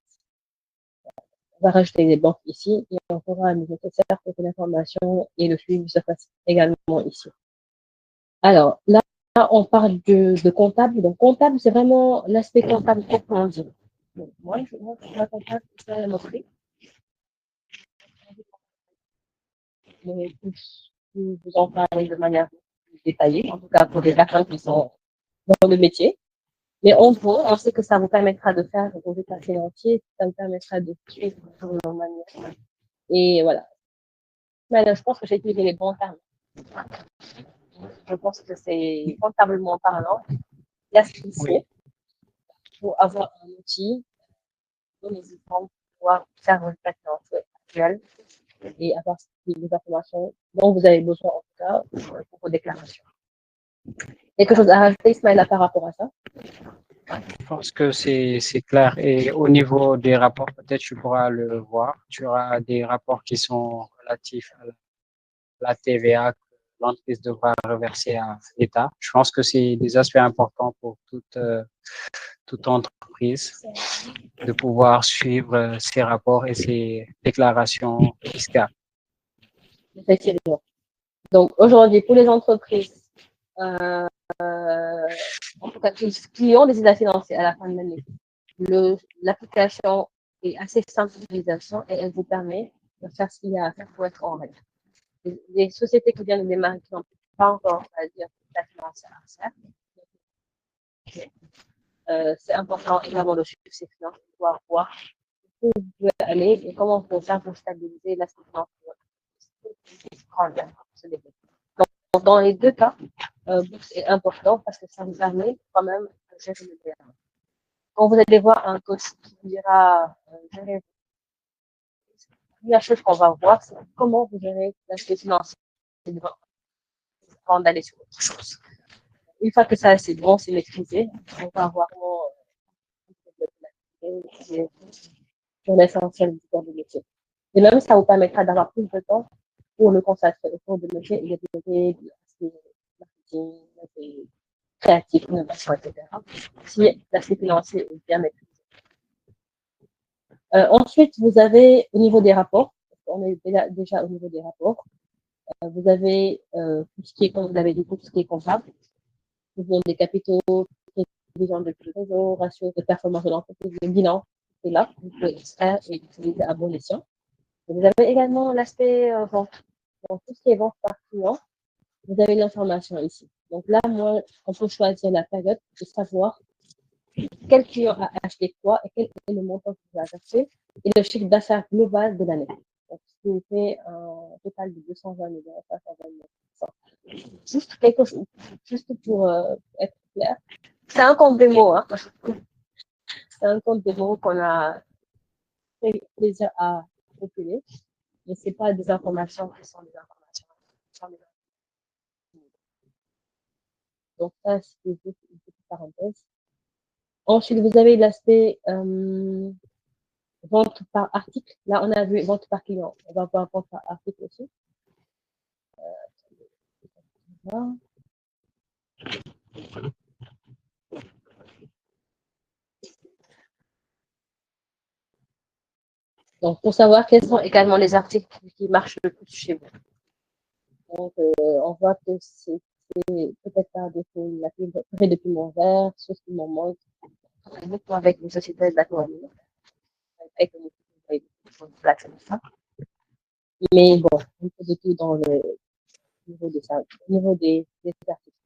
Speaker 1: On va rajouter des banques ici et on fera le nécessaire pour que l'information et le suivi se fassent également ici. Alors, là, on parle de comptable. Donc, comptable, c'est vraiment l'aspect comptable proprement dit. Donc, moi, je montre la comptable, ça la montrer. Mais vous en parler de manière détaillée, en tout cas pour des personnes qui sont dans le métier. Mais en gros, on sait que ça vous permettra de faire vos états financiers, ça vous permettra de suivre vos manières. Et voilà. Maintenant, je pense que j'ai utilisé les bons termes. Je pense que c'est comptablement parlant. Là, ce qu'il faut pour avoir un outil, pour pouvoir faire votre financier actuel et avoir les informations dont vous avez besoin, en tout cas, pour vos déclarations. Quelque chose à rajouter, Ismaël, par rapport à ça?
Speaker 2: Je pense que c'est clair. Et au niveau des rapports, peut-être tu pourras le voir. Tu auras des rapports qui sont relatifs à la TVA que l'entreprise devra reverser à l'État. Je pense que c'est des aspects importants pour toute entreprise de pouvoir suivre ces rapports et ces déclarations fiscales.
Speaker 1: Effectivement. Donc, aujourd'hui, pour les entreprises, en tout cas, qui ont des états financiers à la fin de l'année, l'application est assez simple d'utilisation et elle vous permet de faire ce qu'il y a à faire pour être en règle. Les sociétés qui viennent de démarrer, qui n'ont pas encore, on va dire, la financière à faire, c'est important également de suivre ces finances pour pouvoir voir où vous pouvez aller et comment vous pouvez faire pour stabiliser la finance Donc, dans les deux cas, c'est important parce que ça vous permet quand même de gérer le bien. Quand vous allez voir un coach qui vous dira gérer, la première chose qu'on va voir, c'est comment vous gérez l'aspect financier avant d'aller sur autre chose. Une fois que ça c'est bon, c'est maîtrisé, on va voir sur l'essentiel du corps de métier. Et même ça vous permettra d'avoir plus de temps pour le consacrer au cours de métier et développer l'aspect marketing, créatif, innovation, etc. Si l'aspect financier est bien maîtrisé. Ensuite, vous avez au niveau des rapports, on est déjà au niveau des rapports, vous avez tout ce qui est, comme vous l'avez dit, tout ce qui est comptable, vous avez des capitaux, prévision de trésor, ratio de performance de l'entreprise, le bilan, c'est là, vous pouvez extraire et utiliser à bon escient. Vous avez également l'aspect vente. Donc, tout ce qui est vente par client, vous avez l'information ici. Donc là, moi, on peut choisir la période de savoir quel client a acheté quoi et quel est le montant qu'il a acheté et le chiffre d'affaires global de l'année. Donc, ce qui nous fait un total de 220 millions, 520 millions. Juste quelque chose, juste pour être clair. C'est un compte démo, hein. C'est un compte démo qu'on a fait plaisir à populer, mais ce n'est pas des informations qui sont des informations. Donc, ça, c'est juste une petite parenthèse. Ensuite, vous avez l'aspect vente par article. Là, on a vu vente par client. On va voir vente par article aussi. Voilà. Donc, pour savoir quels sont également les articles qui marchent le plus chez vous. Donc, on voit que c'est peut-être par défaut la purée de piment vert, sauce piment mangue, avec les sociétés d'agroalimentaire, avec le mais bon, un peu de tout dans le niveau de ça, au niveau des articles.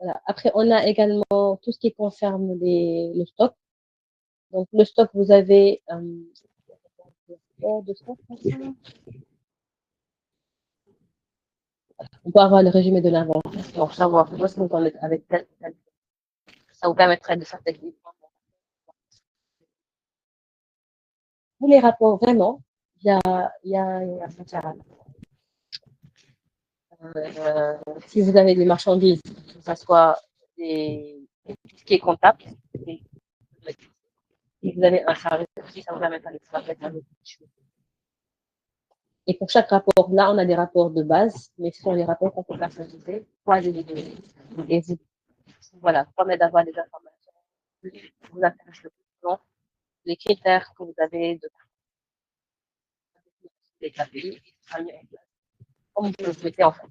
Speaker 1: Voilà. Après, on a également tout ce qui concerne le stock. Donc, le stock, vous avez de stock. On peut avoir le résumé de l'inventaire pour savoir où est-ce que vous en êtes avec tel. Ça vous permettrait de faire techniquement. Pour les rapports, vraiment, il y a matière si vous avez des marchandises, que ce soit ce qui est comptable, si vous avez un service aussi, ça vous permettra de faire avec et pour chaque rapport, là, on a des rapports de base, mais ce sont les rapports qu'on peut personnaliser, croiser les données. Et voilà, permet d'avoir des informations qui vous intéressent le plus souvent, les critères que vous avez de les KPI, comme vous le souhaitez en fait.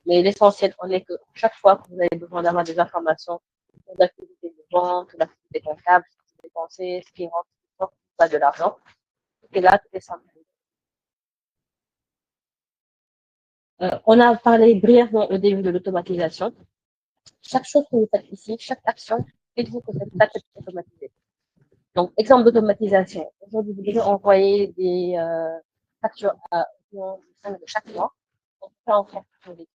Speaker 1: Mais l'essentiel, on est que chaque fois que vous avez besoin d'avoir des informations sur l'activité de vente, l'activité comptable, ce qui est dépensé, ce qui rentre, ce qui sort, pas de l'argent, et là, tout est simple. On a parlé brièvement au début de l'automatisation. Chaque chose que vous faites ici, chaque action, dites-vous que cette tâche est automatisée. Donc, exemple d'automatisation. Aujourd'hui, vous devez envoyer des factures à de chaque mois. On peut en faire des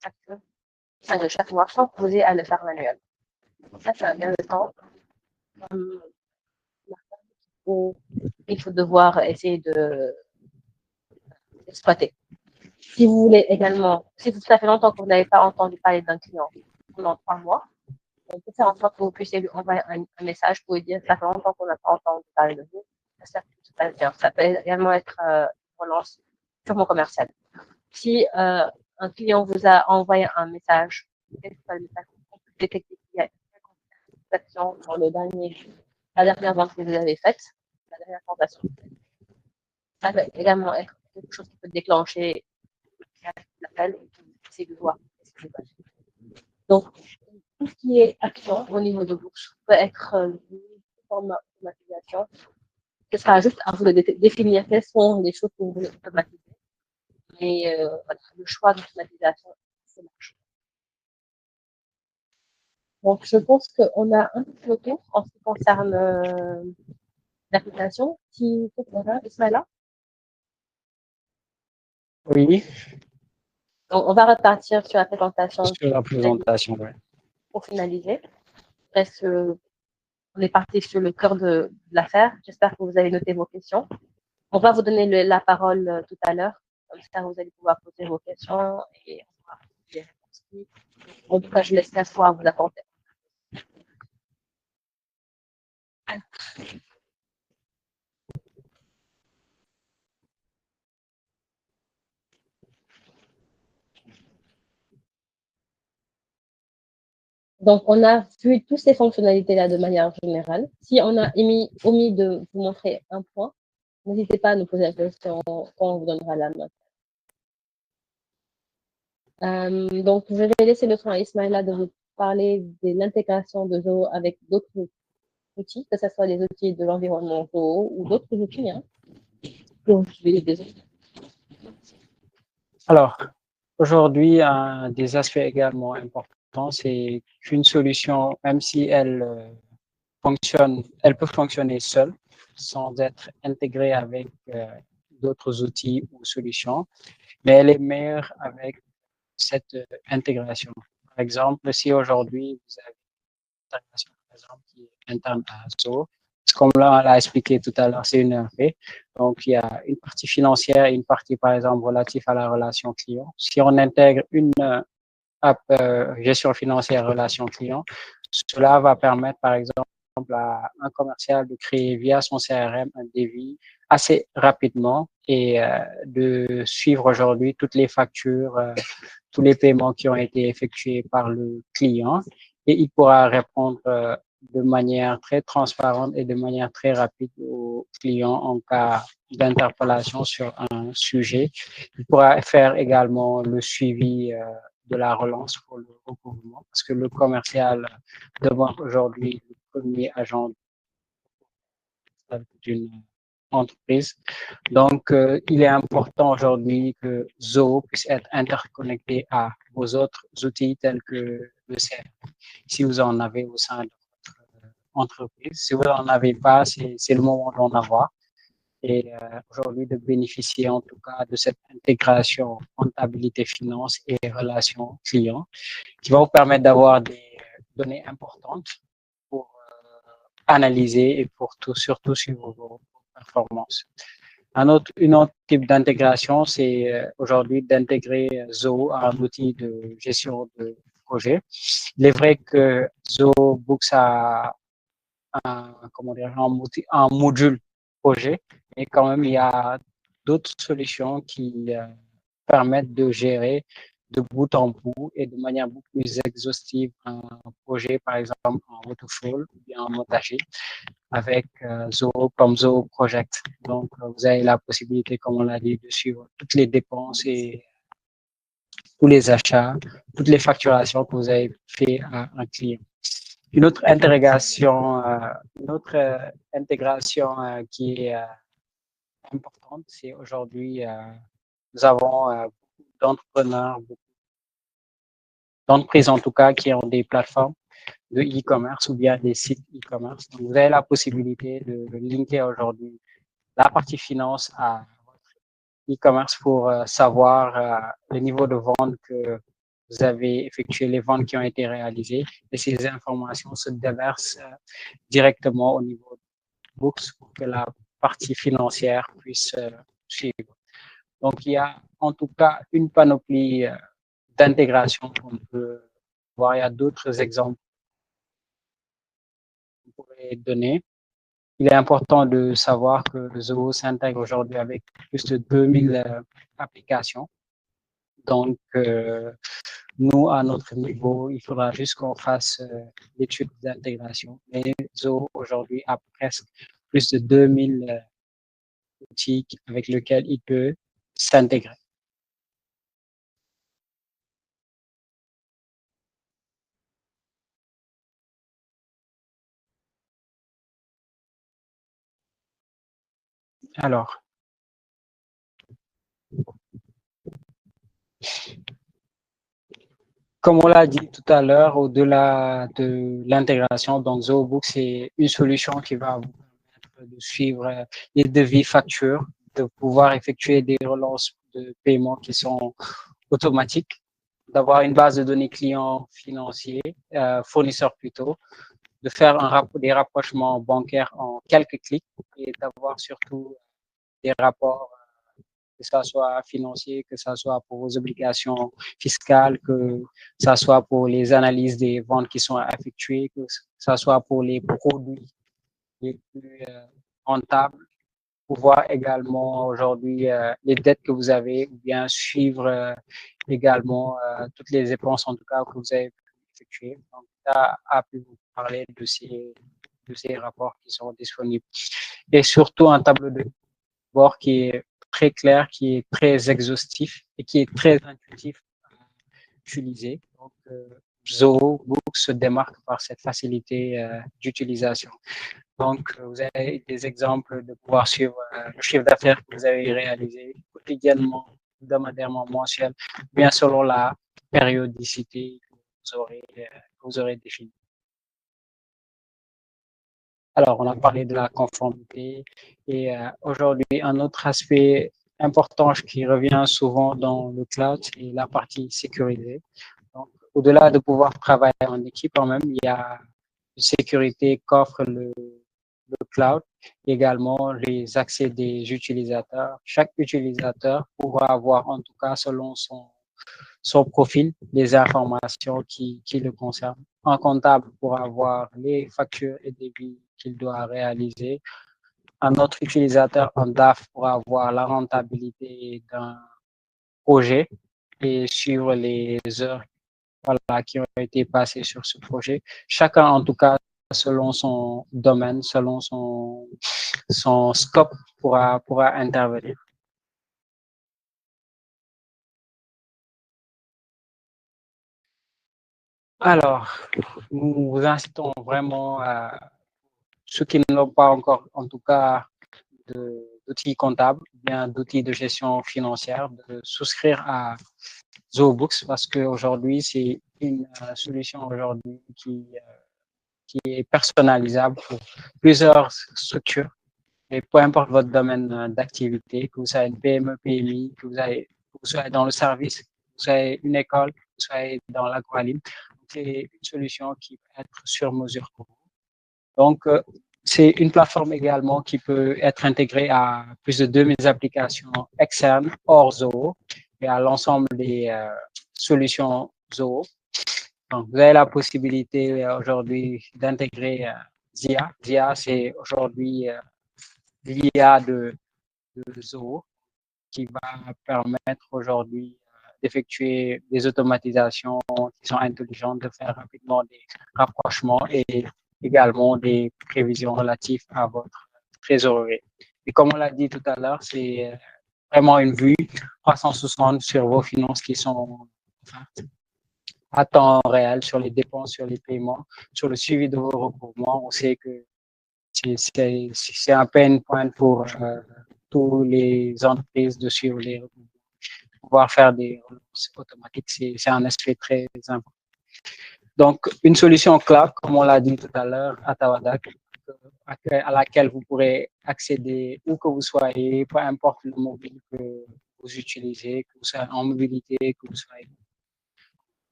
Speaker 1: factures de chaque mois sans poser à le faire manuel. Ça, ça a bien le temps. Au il faut devoir essayer d'exploiter. Si vous voulez également, si ça fait longtemps que vous n'avez pas entendu parler d'un client pendant 3 mois, on peut faire en sorte que vous puissiez lui envoyer un message pour lui dire ça fait longtemps qu'on n'a pas entendu parler de vous. J'espère que tout se passe bien. Ça peut également être une relance purement commerciale. Si un client vous a envoyé un message, quel que soit le message, on peut détecter qu'il y a une transaction dans la dernière vente que vous avez faite, la dernière transaction. Ça peut également être quelque chose qui peut déclencher l'appel et c'est de voir ce qui se passe. Donc, tout ce qui est action au niveau de bourse peut être une forme d'automatisation. Ce sera juste à vous de définir quelles sont les choses que vous voulez automatiser. Mais voilà, le choix d'automatisation, c'est large. Donc, je pense qu'on a un petit peu le tour en ce qui concerne l'application. Qui Ismaïla?
Speaker 2: Oui,
Speaker 1: Donc, on va repartir sur la présentation
Speaker 2: sur la présentation, ouais.
Speaker 1: pour finaliser. Reste, on est parti sur le cœur de l'affaire. J'espère que vous avez noté vos questions. On va vous donner la parole tout à l'heure. Comme ça, vous allez pouvoir poser vos questions et on va les réponses. En tout cas, je laisse la fois à vous apporter. Donc, on a vu toutes ces fonctionnalités-là de manière générale. Si on a omis de vous montrer un point, n'hésitez pas à nous poser la question quand on vous donnera la note. Donc, je vais laisser le soin à Ismaïla de vous parler de l'intégration de Zoho avec d'autres outils, que ce soit des outils de l'environnement Zoho ou d'autres outils. Hein. Donc, je vais les désolé.
Speaker 2: Alors, aujourd'hui, un des aspects également importants, c'est qu'une solution, même si elle elle peut fonctionner seule, sans être intégrée avec d'autres outils ou solutions, mais elle est meilleure avec cette intégration. Par exemple, si aujourd'hui vous avez une intégration par exemple, qui est interne à Zoho, comme là, on l'a expliqué tout à l'heure, c'est une ERP. Donc, il y a une partie financière et une partie, par exemple, relative à la relation client. Si on intègre une app gestion financière relation client, cela va permettre, par exemple, à un commercial de créer via son CRM un devis assez rapidement et de suivre aujourd'hui toutes les factures, tous les paiements qui ont été effectués par le client et il pourra répondre de manière très transparente et de manière très rapide aux clients en cas d'interpellation sur un sujet. Il pourra faire également le suivi de la relance pour le recouvrement parce que le commercial demande aujourd'hui le premier agent d'une entreprise. Donc, il est important aujourd'hui que Zoho puisse être interconnecté à vos autres outils tels que le CRM, si vous en avez au sein de votre entreprise. Si vous n'en avez pas, c'est le moment d'en avoir. Et aujourd'hui, de bénéficier en tout cas de cette intégration comptabilité finance et relations clients qui va vous permettre d'avoir des données importantes pour analyser et pour surtout suivre vos performances. Une autre type d'intégration, c'est aujourd'hui d'intégrer Zoho à un outil de gestion de projet. Il est vrai que Zoho Books a un module projet, mais quand même, il y a d'autres solutions qui permettent de gérer de bout en bout et de manière beaucoup plus exhaustive un projet, par exemple en waterfall ou bien en montage avec Zoho comme Zoho Project. Donc, vous avez la possibilité, comme on l'a dit, de suivre toutes les dépenses et tous les achats, toutes les facturations que vous avez fait à un client. Une autre intégration qui est importante, c'est aujourd'hui, nous avons beaucoup d'entrepreneurs, beaucoup d'entreprises en tout cas, qui ont des plateformes de e-commerce ou bien des sites e-commerce. Donc, vous avez la possibilité de linker aujourd'hui la partie finance à votre e-commerce pour savoir le niveau de vente que vous avez effectué, les ventes qui ont été réalisées et ces informations se déversent directement au niveau de Books pour que la partie financière puisse suivre. Donc, il y a en tout cas une panoplie d'intégration qu'on peut voir. Il y a d'autres exemples qu'on pourrait donner. Il est important de savoir que le Zoho s'intègre aujourd'hui avec plus de 2000 applications. Donc, nous, à notre niveau, il faudra juste qu'on fasse l'étude d'intégration. Mais Zoho, aujourd'hui, a presque plus de 2000 outils avec lesquels il peut s'intégrer. Alors, comme on l'a dit tout à l'heure, au-delà de l'intégration, donc ZooBook, c'est une solution qui va vous permettre de suivre les devis factures, de pouvoir effectuer des relances de paiement qui sont automatiques, d'avoir une base de données clients financiers, fournisseurs plutôt, de faire des rapprochements bancaires en quelques clics et d'avoir surtout des rapports, que ça soit financier, que ça soit pour vos obligations fiscales, que ça soit pour les analyses des ventes qui sont effectuées, que ça soit pour les produits les plus rentables, pouvoir également aujourd'hui les dettes que vous avez, ou bien suivre également toutes les dépenses en tout cas que vous avez effectuées. Donc, ça a pu vous parler de ces rapports qui sont disponibles. Et surtout un tableau de bord qui est très clair, qui est très exhaustif et qui est très intuitif à utiliser. Donc, ZooBook se démarque par cette facilité d'utilisation. Donc, vous avez des exemples de pouvoir suivre le chiffre d'affaires que vous avez réalisé quotidiennement, hebdomadairement, mensuel, bien selon la périodicité que vous aurez définie. Alors, on a parlé de la conformité et aujourd'hui, un autre aspect important qui revient souvent dans le cloud, c'est la partie sécurisée. Donc, au-delà de pouvoir travailler en équipe quand même, il y a une sécurité qu'offre le cloud, également les accès des utilisateurs. Chaque utilisateur pourra avoir, en tout cas selon son profil, les informations qui le concernent. Un comptable pourra avoir les factures et débits qu'il doit réaliser. Un autre utilisateur, un DAF, pourra avoir la rentabilité d'un projet et suivre les heures qui ont été passées sur ce projet. Chacun, en tout cas, selon son domaine, selon son scope, pourra intervenir. Alors, nous vous incitons vraiment à ceux qui n'ont pas encore, en tout cas, d'outils comptables, bien d'outils de gestion financière, de souscrire à ZooBooks parce qu'aujourd'hui, c'est une solution aujourd'hui qui est personnalisable pour plusieurs structures. Et peu importe votre domaine d'activité, que vous soyez une PME, PMI, que vous soyez dans le service, que vous soyez une école, que vous soyez dans l'agroalimentaire, c'est une solution qui peut être sur mesure pour vous. Donc, c'est une plateforme également qui peut être intégrée à plus de 2000 applications externes hors Zoho et à l'ensemble des solutions Zoho. Donc, vous avez la possibilité aujourd'hui d'intégrer ZIA. ZIA, c'est aujourd'hui l'IA de Zoho qui va permettre aujourd'hui d'effectuer des automatisations qui sont intelligentes, de faire rapidement des rapprochements et également des prévisions relatives à votre trésorerie. Et comme on l'a dit tout à l'heure, c'est vraiment une vue 360 sur vos finances qui sont à temps réel, sur les dépenses, sur les paiements, sur le suivi de vos recouvrements. On sait que c'est un pain point pour toutes les entreprises de suivre les recouvrements. Pouvoir faire des relances automatiques, c'est un aspect très important. Donc, une solution cloud, comme on l'a dit tout à l'heure, à Tawadak, à laquelle vous pourrez accéder où que vous soyez, peu importe le mobile que vous utilisez, que vous soyez en mobilité, que vous soyez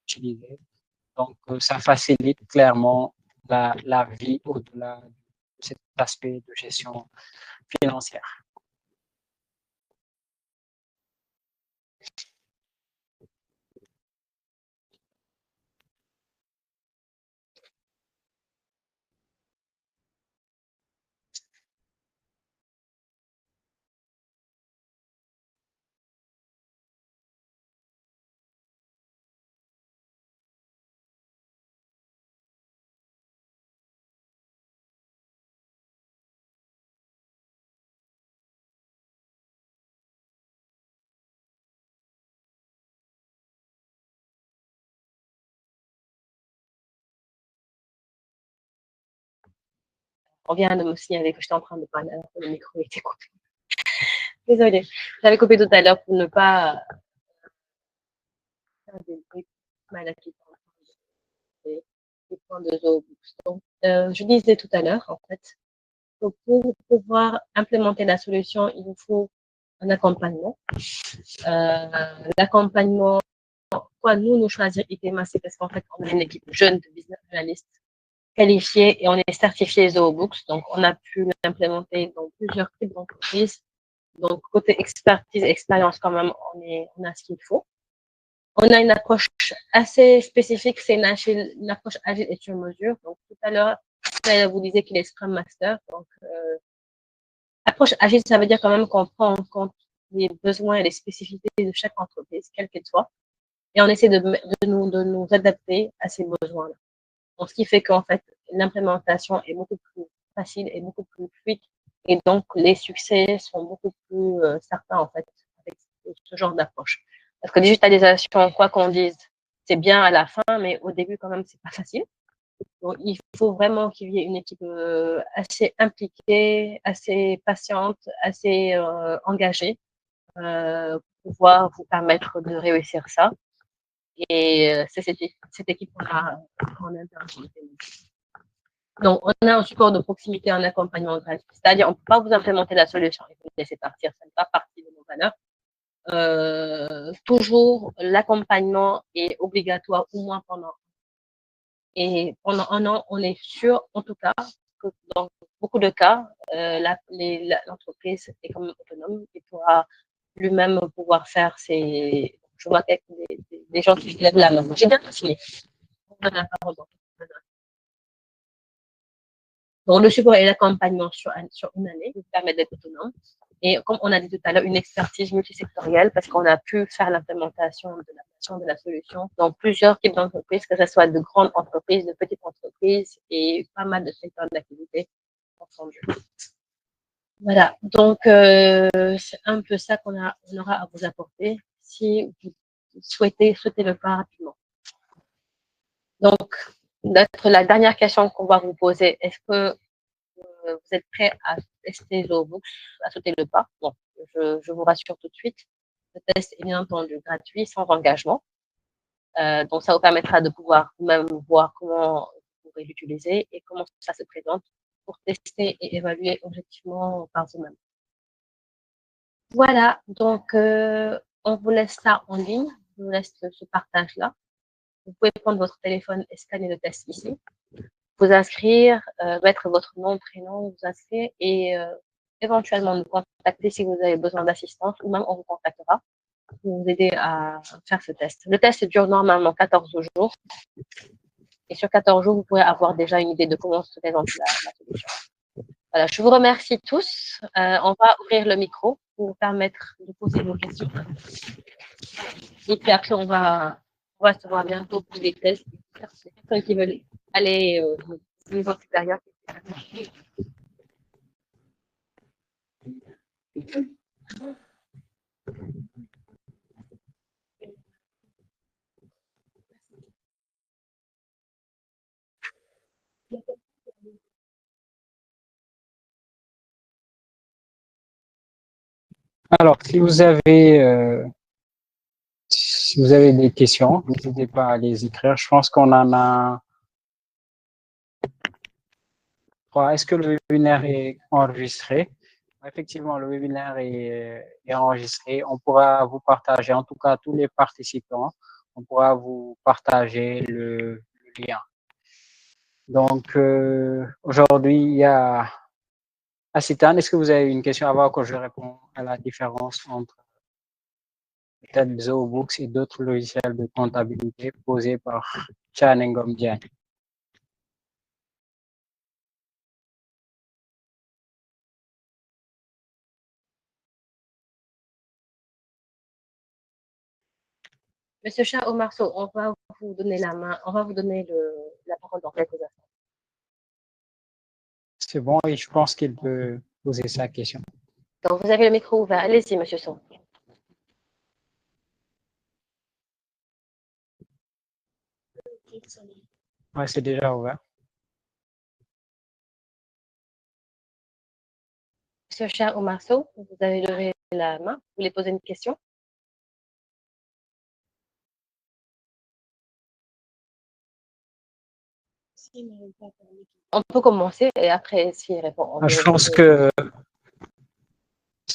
Speaker 2: utilisé. Donc, ça facilite clairement la vie au-delà de cette aspects de gestion financière.
Speaker 1: On vient de me signaler que j'étais en train de parler alors que le micro était coupé. Désolée, j'avais coupé tout à l'heure pour ne pas faire des bruits mal des points de Zoobooks. Donc, je disais tout à l'heure, en fait, que pour pouvoir implémenter la solution, il nous faut un accompagnement. L'accompagnement, pourquoi nous choisir ITEMA, c'est parce qu'en fait, on est une équipe jeune de business analystes qualifiés et on est certifié Zoobooks. Donc, on a pu l'implémenter dans plusieurs types d'entreprises. Donc, côté expertise, expérience, quand même, on a ce qu'il faut. On a une approche assez spécifique, c'est une approche agile et sur mesure. Donc, tout à l'heure, vous disiez qu'il est Scrum Master. Donc, approche agile, ça veut dire quand même qu'on prend en compte les besoins et les spécificités de chaque entreprise, quelle qu'elle soit, et on essaie de nous adapter à ces besoins-là. Donc, ce qui fait qu'en fait, l'implémentation est beaucoup plus facile et beaucoup plus fluide, et donc les succès sont beaucoup plus certains, en fait, avec ce genre d'approche. Parce que digitalisation, quoi qu'on dise, c'est bien à la fin, mais au début, quand même, c'est pas facile. Donc, il faut vraiment qu'il y ait une équipe assez impliquée, assez patiente, assez engagée pour pouvoir vous permettre de réussir ça. Et c'est cette équipe qu'on a intervenue. Donc, on a un support de proximité, un accompagnement gratuit. C'est-à-dire, on ne peut pas vous implémenter la solution et vous laisser partir. Ça n'est pas partie de nos valeurs. Toujours, l'accompagnement est obligatoire au moins pendant. Et pendant un an, on est sûr, en tout cas, que dans beaucoup de cas, l'entreprise est quand même autonome et pourra lui-même pouvoir faire ses. Je vois des gens qui lèvent la main. J'ai bien fini. On donne la parole. Donc, le support et l'accompagnement sur une année vous permet d'être autonome. Et comme on a dit tout à l'heure, une expertise multisectorielle parce qu'on a pu faire l'implémentation de la solution dans plusieurs types d'entreprises, que ce soit de grandes entreprises, de petites entreprises et pas mal de secteurs d'activité confondus. Voilà, donc c'est un peu ça qu'on aura à vous apporter si vous souhaitez le pas rapidement. Donc, la dernière question qu'on va vous poser, est-ce que vous êtes prêt à tester Zoobooks, à sauter le pas? Bon, je vous rassure tout de suite. Le test est bien entendu gratuit, sans engagement. Donc, ça vous permettra de pouvoir même voir comment vous pourrez l'utiliser et comment ça se présente pour tester et évaluer objectivement par vous-même. Voilà, donc on vous laisse ça en ligne, on vous laisse ce partage-là. Vous pouvez prendre votre téléphone et scanner le test ici, vous inscrire, mettre votre nom, prénom, vous inscrire et éventuellement nous contacter si vous avez besoin d'assistance ou même on vous contactera pour vous aider à faire ce test. Le test dure normalement 14 jours et sur 14 jours, vous pourrez avoir déjà une idée de comment se présente la solution. Voilà, je vous remercie tous. On va ouvrir le micro pour vous permettre de poser vos questions. Et puis après, on va se voir bientôt pour les tests. Les personnes qui veulent aller au niveau supérieur.
Speaker 2: Alors, si vous avez des questions, n'hésitez pas à les écrire. Je pense qu'on en a 3. Est-ce que le webinaire est enregistré? Effectivement, le webinaire est enregistré. On pourra vous partager, en tout cas tous les participants, on pourra vous partager le lien. Donc, aujourd'hui, il y a Asitan, est-ce que vous avez une question avant que je réponde à la différence entre peut-être ZooBooks et d'autres logiciels de comptabilité posés par Chan Ngom Diagne?
Speaker 1: Monsieur Chat au Marceau, on va vous donner la main, on va vous donner la parole dans quelques instants.
Speaker 2: C'est bon et je pense qu'il peut poser sa question.
Speaker 1: Donc, vous avez le micro ouvert. Allez-y, monsieur Son.
Speaker 2: Ouais, c'est déjà ouvert.
Speaker 1: Monsieur Chat au Marceau, vous avez levé la main. Vous voulez poser une question? On peut commencer et après, s'il répond,
Speaker 2: Je pense que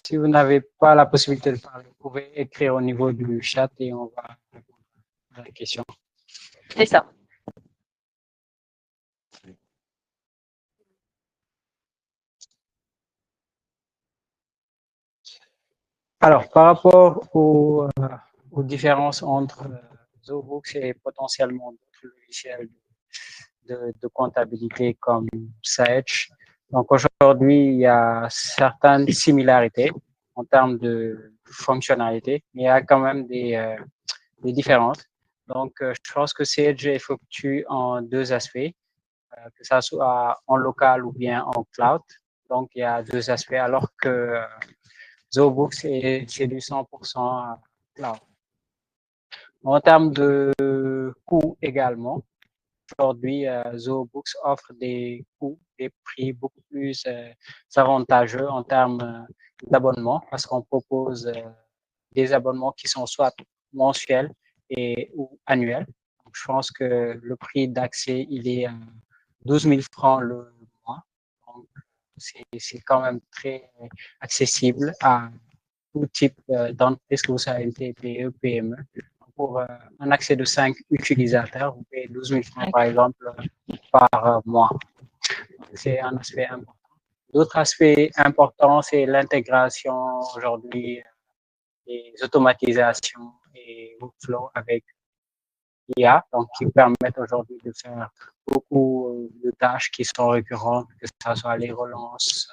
Speaker 2: si vous n'avez pas la possibilité de parler, vous pouvez écrire au niveau du chat et on va répondre à la question.
Speaker 1: C'est ça.
Speaker 2: Alors, par rapport aux différences entre ZooBooks et potentiellement d'autres logiciels de comptabilité comme Sage, donc aujourd'hui, il y a certaines similarités en termes de fonctionnalité, mais il y a quand même des différences. Donc, je pense que Sage effectue en deux aspects, que ça soit en local ou bien en cloud. Donc, il y a deux aspects, alors que ZooBooks, c'est du 100% cloud. En termes de coûts également, aujourd'hui, ZooBooks offre des coûts, des prix beaucoup plus avantageux en termes d'abonnement parce qu'on propose des abonnements qui sont soit mensuels ou annuels. Donc, je pense que le prix d'accès, il est 12 000 francs le mois. Donc, c'est quand même très accessible à tout type d'entreprise, que vous soyez une TPE, PME. Pour un accès de 5 utilisateurs, vous payez 12 000 francs par exemple par mois. C'est un aspect important. D'autres aspects importants, c'est l'intégration aujourd'hui des automatisations et workflows avec l'IA, donc qui permettent aujourd'hui de faire beaucoup de tâches qui sont récurrentes, que ce soit les relances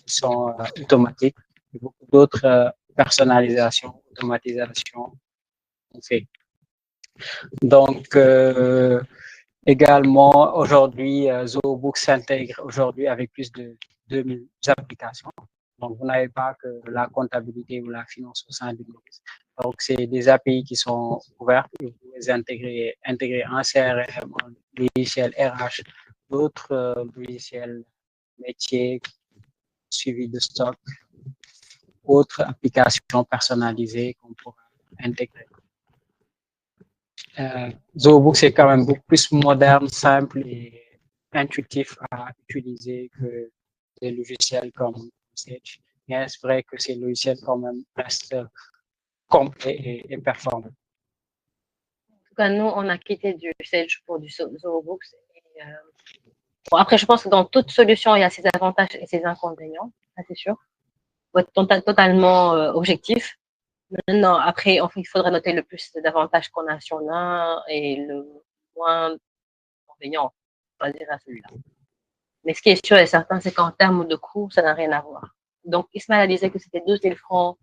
Speaker 2: qui sont automatiques, et beaucoup d'autres personnalisations, automatisations qu'on fait. Donc, également, aujourd'hui, ZooBook s'intègre aujourd'hui avec plus de 2000 applications. Donc, vous n'avez pas que la comptabilité ou la finance au sein du business. Donc, c'est des API qui sont ouvertes et vous pouvez intégrer un CRM, un logiciel RH, d'autres logiciels métiers, suivi de stock, autres applications personnalisées qu'on pourra intégrer. ZooBook, c'est quand même beaucoup plus moderne, simple et intuitif à utiliser que des logiciels comme Sage. Mais c'est vrai que ces logiciels quand même restent complets et performants.
Speaker 1: En tout cas, nous, on a quitté du Sage pour du ZooBooks. Bon, après, je pense que dans toute solution, il y a ses avantages et ses inconvénients, ça c'est sûr. Il faut être totalement objectif. Non, après, il faudrait noter le plus d'avantages qu'on a sur l'un et le moins d'inconvénients, on va dire à celui-là. Mais ce qui est sûr et certain, c'est qu'en termes de coût, ça n'a rien à voir. Donc, Ismaël a disait que c'était 2 000 francs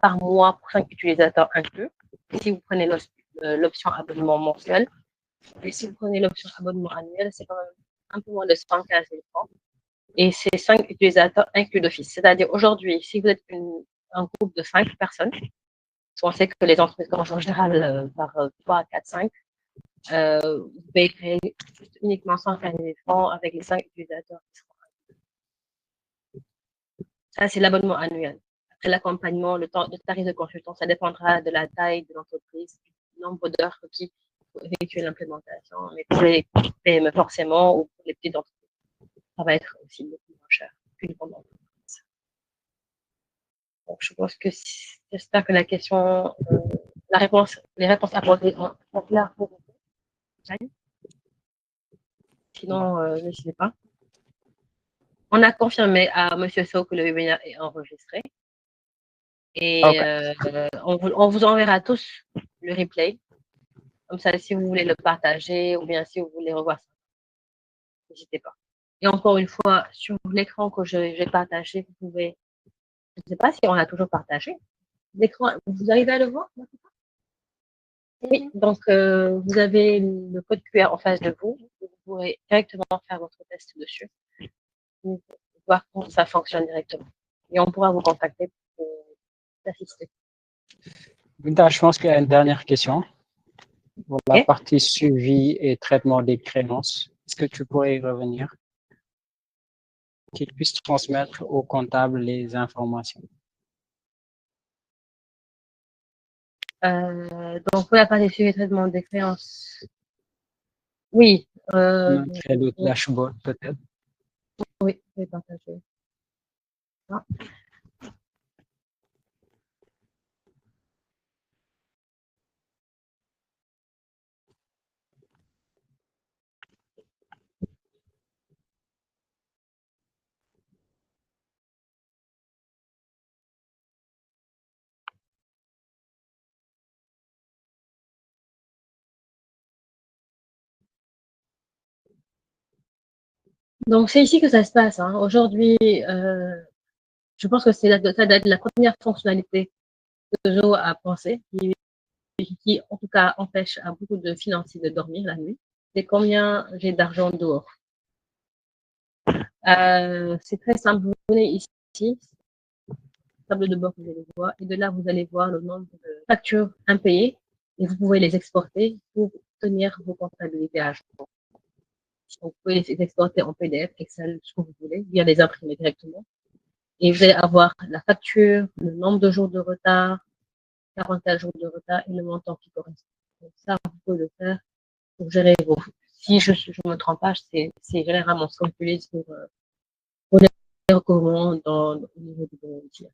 Speaker 1: par mois pour 5 utilisateurs inclus. Et si vous prenez l'option abonnement mensuel, et si vous prenez l'option abonnement annuel, c'est quand même un peu moins de 115 000 francs. Et c'est 5 utilisateurs inclus d'office. C'est-à-dire aujourd'hui, si vous êtes un groupe de 5 personnes, on sait que les entreprises commencent en général par 3, 4, 5, vous payerez uniquement 115 000 francs avec les 5 utilisateurs. Ça, c'est l'abonnement annuel. Après l'accompagnement, le tarif de consultant, ça dépendra de la taille de l'entreprise, du nombre d'heures requis pour effectuer l'implémentation. Mais pour les PME, forcément, ou pour les petites entreprises, ça va être aussi beaucoup moins cher qu'une grande entreprise. Donc, je pense que j'espère que la question, les réponses apportées sont claires pour vous. Sinon, n'hésitez pas. On a confirmé à Monsieur Sow que le webinaire est enregistré et
Speaker 2: Ok.
Speaker 1: on vous enverra tous le replay. Comme ça, si vous voulez le partager ou bien si vous voulez revoir ça, n'hésitez pas. Et encore une fois, sur l'écran que j'ai partagé, vous pouvez, je ne sais pas si on a toujours partagé. L'écran, vous arrivez à le voir? Oui, donc vous avez le code QR en face de vous. Vous pourrez directement faire votre test dessus pour voir comment ça fonctionne directement. Et on pourra vous contacter pour assister.
Speaker 2: Binta, je pense qu'il y a une dernière question. Pour la
Speaker 1: Ok.
Speaker 2: partie suivi et traitement des créances, est-ce que tu pourrais y revenir? Qu'ils puissent transmettre au comptable les informations.
Speaker 1: Donc, pour la partie suivi et traitement des créances, oui.
Speaker 2: Montrer le dashboard peut-être.
Speaker 1: Oui, je vais partager. Ah. Donc, c'est ici que ça se passe. Hein. Aujourd'hui, je pense que ça doit être la première fonctionnalité que Zoho a pensé, qui en tout cas empêche à beaucoup de financiers de dormir la nuit. C'est combien j'ai d'argent dehors. C'est très simple. Vous venez ici, table de bord, vous allez voir, et de là, vous allez voir le nombre de factures impayées et vous pouvez les exporter pour tenir vos comptabilités à jour. Donc, vous pouvez les exporter en PDF, Excel, ce que vous voulez, bien les imprimer directement. Et vous allez avoir la facture, le nombre de jours de retard, 40 jours de retard et le montant qui correspond. Donc ça, vous pouvez le faire pour gérer vos. Si je ne me trompe pas, c'est généralement ce qu'on utilise pour les recouvrements au niveau du bénéficiaire.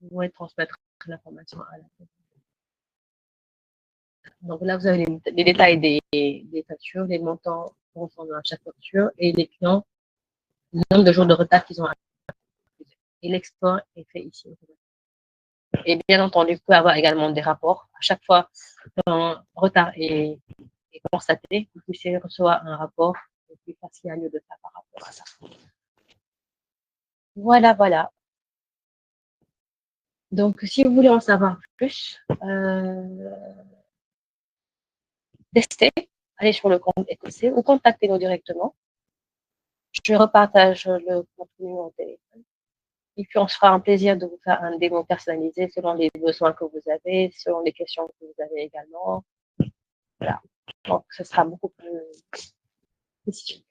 Speaker 1: Vous pouvez transmettre l'information à la tête. Donc là, vous avez les détails des factures, les montants correspondant à chaque facture et les clients, le nombre de jours de retard qu'ils ont accusé. Et l'export est fait ici. Et bien entendu, vous pouvez avoir également des rapports. À chaque fois qu'un retard est constaté, vous puissiez recevoir un rapport et puis voir s'il y a lieu de faire par rapport à ça. Voilà, voilà. Donc, si vous voulez en savoir plus, testez, allez sur le compte EcoC ou contactez-nous directement. Je repartage le contenu en téléphone. Et puis, on se fera un plaisir de vous faire un démo personnalisé selon les besoins que vous avez, selon les questions que vous avez également. Voilà. Donc, ce sera beaucoup plus spécifique.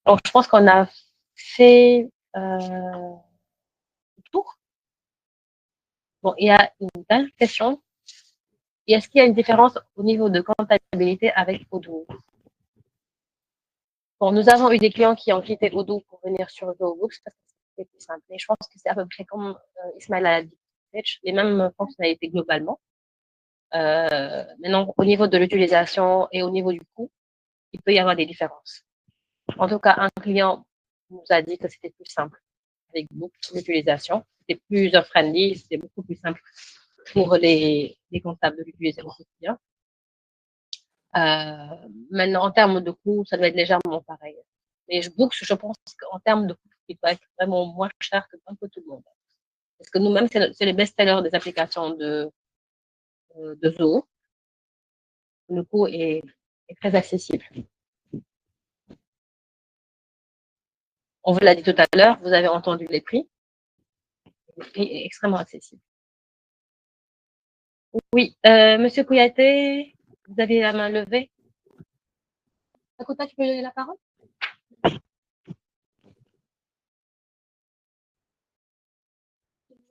Speaker 1: Donc, je pense qu'on a fait le tour. Bon, il y a une dernière question. Est-ce qu'il y a une différence au niveau de comptabilité avec Odoo? Bon, nous avons eu des clients qui ont quitté Odoo pour venir sur ZooBooks parce que c'est plus simple. Et je pense que c'est à peu près comme Ismaël a dit, les mêmes fonctionnalités globalement. Maintenant, au niveau de l'utilisation et au niveau du coût, il peut y avoir des différences. En tout cas, un client nous a dit que c'était plus simple avec beaucoup d'utilisation. C'était plus user-friendly, c'était beaucoup plus simple pour les comptables de l'utiliser au quotidien. Maintenant, en termes de coût, ça doit être légèrement pareil. Mais Books, je pense qu'en termes de coût, il doit être vraiment moins cher que un peu tout le monde. Parce que nous-mêmes, c'est les best-sellers des applications de Zoho. Le coût est très accessible. On vous l'a dit tout à l'heure, vous avez entendu les prix. Le prix est extrêmement accessible. Oui, Monsieur Kouyaté, vous avez la main levée. Dakota, tu peux donner la parole?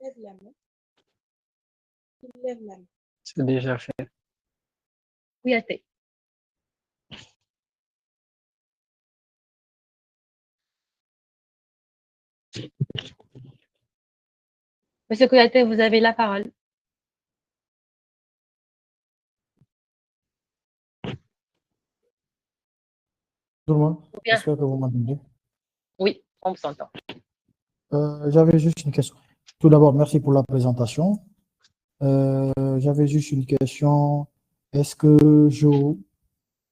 Speaker 3: Lève la main. Lève la main.
Speaker 2: C'est déjà fait.
Speaker 1: Kouyaté. Monsieur Kouyaté, vous avez la parole.
Speaker 4: Tout le monde,
Speaker 1: Bien.
Speaker 4: j'espère que vous m'entendez.
Speaker 1: Oui, on s'entend.
Speaker 4: J'avais juste une question. Tout d'abord, merci pour la présentation. J'avais juste une question. Est-ce que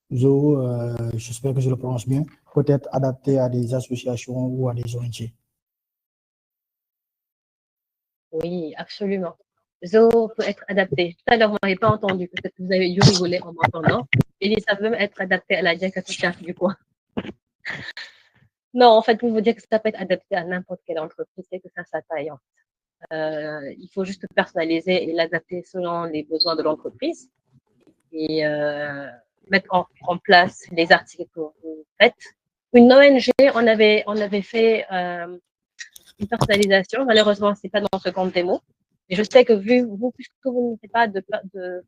Speaker 4: j'espère que je le prononce bien, peut être adapté à des associations ou à des ONG?
Speaker 1: Oui, absolument. Zoho peut être adapté. Tout à l'heure, vous m'avez pas entendu. Peut-être que vous avez dû rigoler en m'entendant. Et ça peut même être adapté à la diacatica du coin. Non, en fait, pour vous dire que ça peut être adapté à n'importe quelle entreprise, c'est que ça, sa taille. Il faut juste personnaliser et l'adapter selon les besoins de l'entreprise et mettre en place les articles que vous faites. Une ONG, on avait fait une personnalisation. Malheureusement, c'est pas dans ce compte démo. Et je sais que puisque vous ne faites pas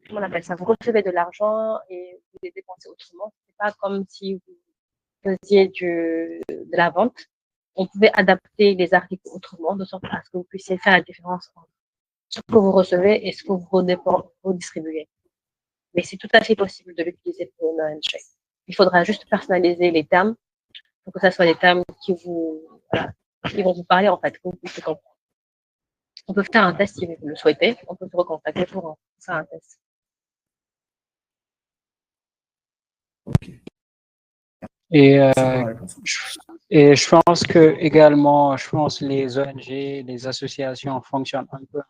Speaker 1: comment on appelle ça, vous recevez de l'argent et vous les dépensez autrement, c'est pas comme si vous faisiez de la vente. On pouvait adapter les articles autrement, de sorte à ce que vous puissiez faire la différence entre ce que vous recevez et ce que vous redistribuez. Mais c'est tout à fait possible de l'utiliser pour une ONG. Il faudra juste personnaliser les termes pour que ce soit des termes qui vont vous parler, en fait, que vous puissiez comprendre. On peut faire un test si vous le souhaitez. On peut se recontacter pour faire un test.
Speaker 4: Ok.
Speaker 2: Et,
Speaker 4: C'est quoi la réponse?
Speaker 2: et je pense que également, les ONG, les associations fonctionnent un peu en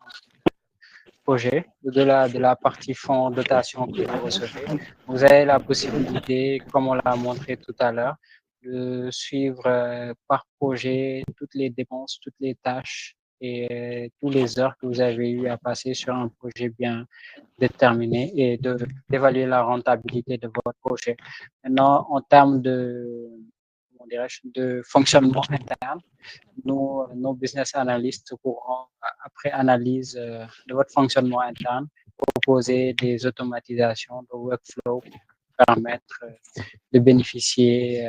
Speaker 2: projet, au-delà de la partie fonds dotation que vous recevez. Vous avez la possibilité, comme on l'a montré tout à l'heure, de suivre par projet toutes les dépenses, toutes les tâches et toutes les heures que vous avez eu à passer sur un projet bien déterminé et d'évaluer la rentabilité de votre projet. Maintenant, en termes de fonctionnement interne, nos business analysts pourront, après analyse de votre fonctionnement interne, proposer des automatisations de workflow pour permettre de bénéficier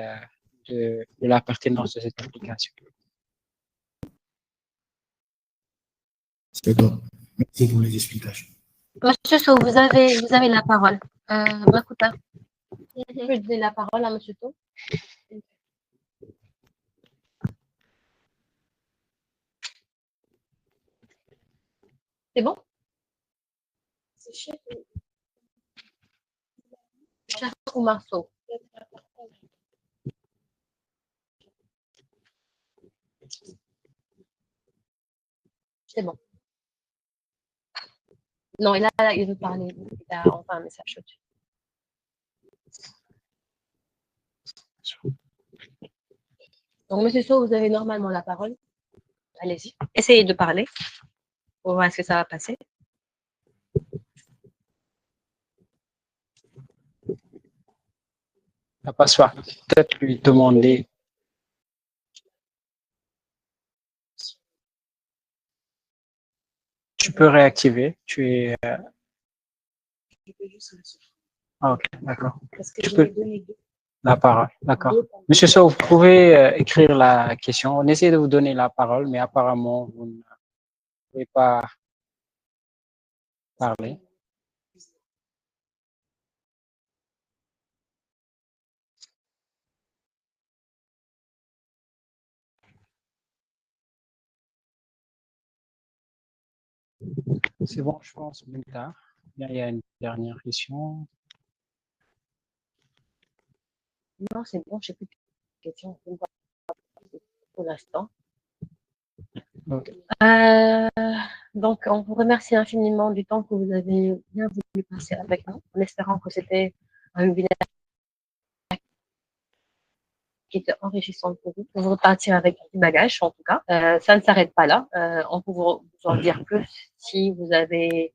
Speaker 2: de la pertinence de cette application.
Speaker 4: C'est bon. Merci pour les explications.
Speaker 1: Monsieur So, vous avez la parole. Makuta, je peux donner la parole à Monsieur So. C'est bon?
Speaker 3: C'est cher.
Speaker 1: Cher ou Marceau? C'est bon. Non, et là, il veut parler. Il a enfin un message au-dessus. Donc, Monsieur So, vous avez normalement la parole. Allez-y. Essayez de parler. On va voir ce que ça va passer.
Speaker 2: La passoire, peut-être lui demander. Tu peux réactiver. Tu es. Ah, ok, d'accord.
Speaker 3: Parce que
Speaker 2: Tu
Speaker 3: je
Speaker 2: peux
Speaker 3: vais donner
Speaker 2: la parole, d'accord. Monsieur So, vous pouvez écrire la question. On essaie de vous donner la parole, mais apparemment, vous ne pouvez pas parler. C'est bon, je pense, plus tard. Il y a une dernière question.
Speaker 1: Non, c'est bon, je n'ai plus de questions pour l'instant.
Speaker 2: Ok.
Speaker 1: Donc, on vous remercie infiniment du temps que vous avez bien voulu passer avec nous, en espérant que c'était un webinaire qui était enrichissant pour vous. Vous repartir avec du bagage, en tout cas. Ça ne s'arrête pas là. On peut vous en dire plus si vous avez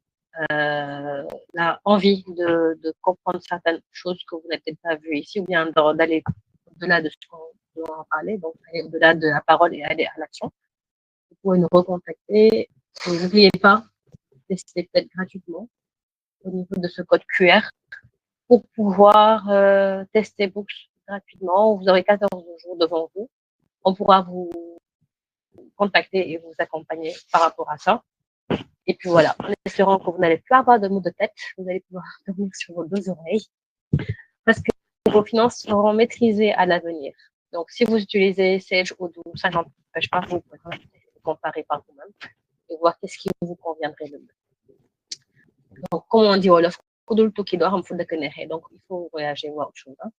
Speaker 1: envie de comprendre certaines choses que vous n'avez peut-être pas vues ici, ou bien d'aller au-delà de ce qu'on va en parler, donc aller au-delà de la parole et aller à l'action. Vous pouvez nous recontacter. N'oubliez pas, tester peut-être gratuitement au niveau de ce code QR pour pouvoir tester Books gratuitement. Vous aurez 14 jours devant vous. On pourra vous contacter et vous accompagner par rapport à ça. Et puis voilà, en espérant que vous n'allez plus avoir de maux de tête, vous allez pouvoir dormir sur vos deux oreilles. Parce que vos finances seront maîtrisées à l'avenir. Donc, si vous utilisez Sage, Odoo, ça n'empêche pas, vous pouvez comparer par vous-même et voir qu'est-ce qui vous conviendrait le mieux. Donc, comme on dit, Wolof, donc il faut voyager ou autre chose. Hein.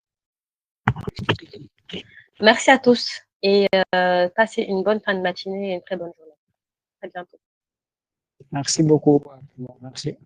Speaker 1: Merci à tous et passez une bonne fin de matinée et une très bonne journée. À bientôt.
Speaker 2: Merci beaucoup. Merci.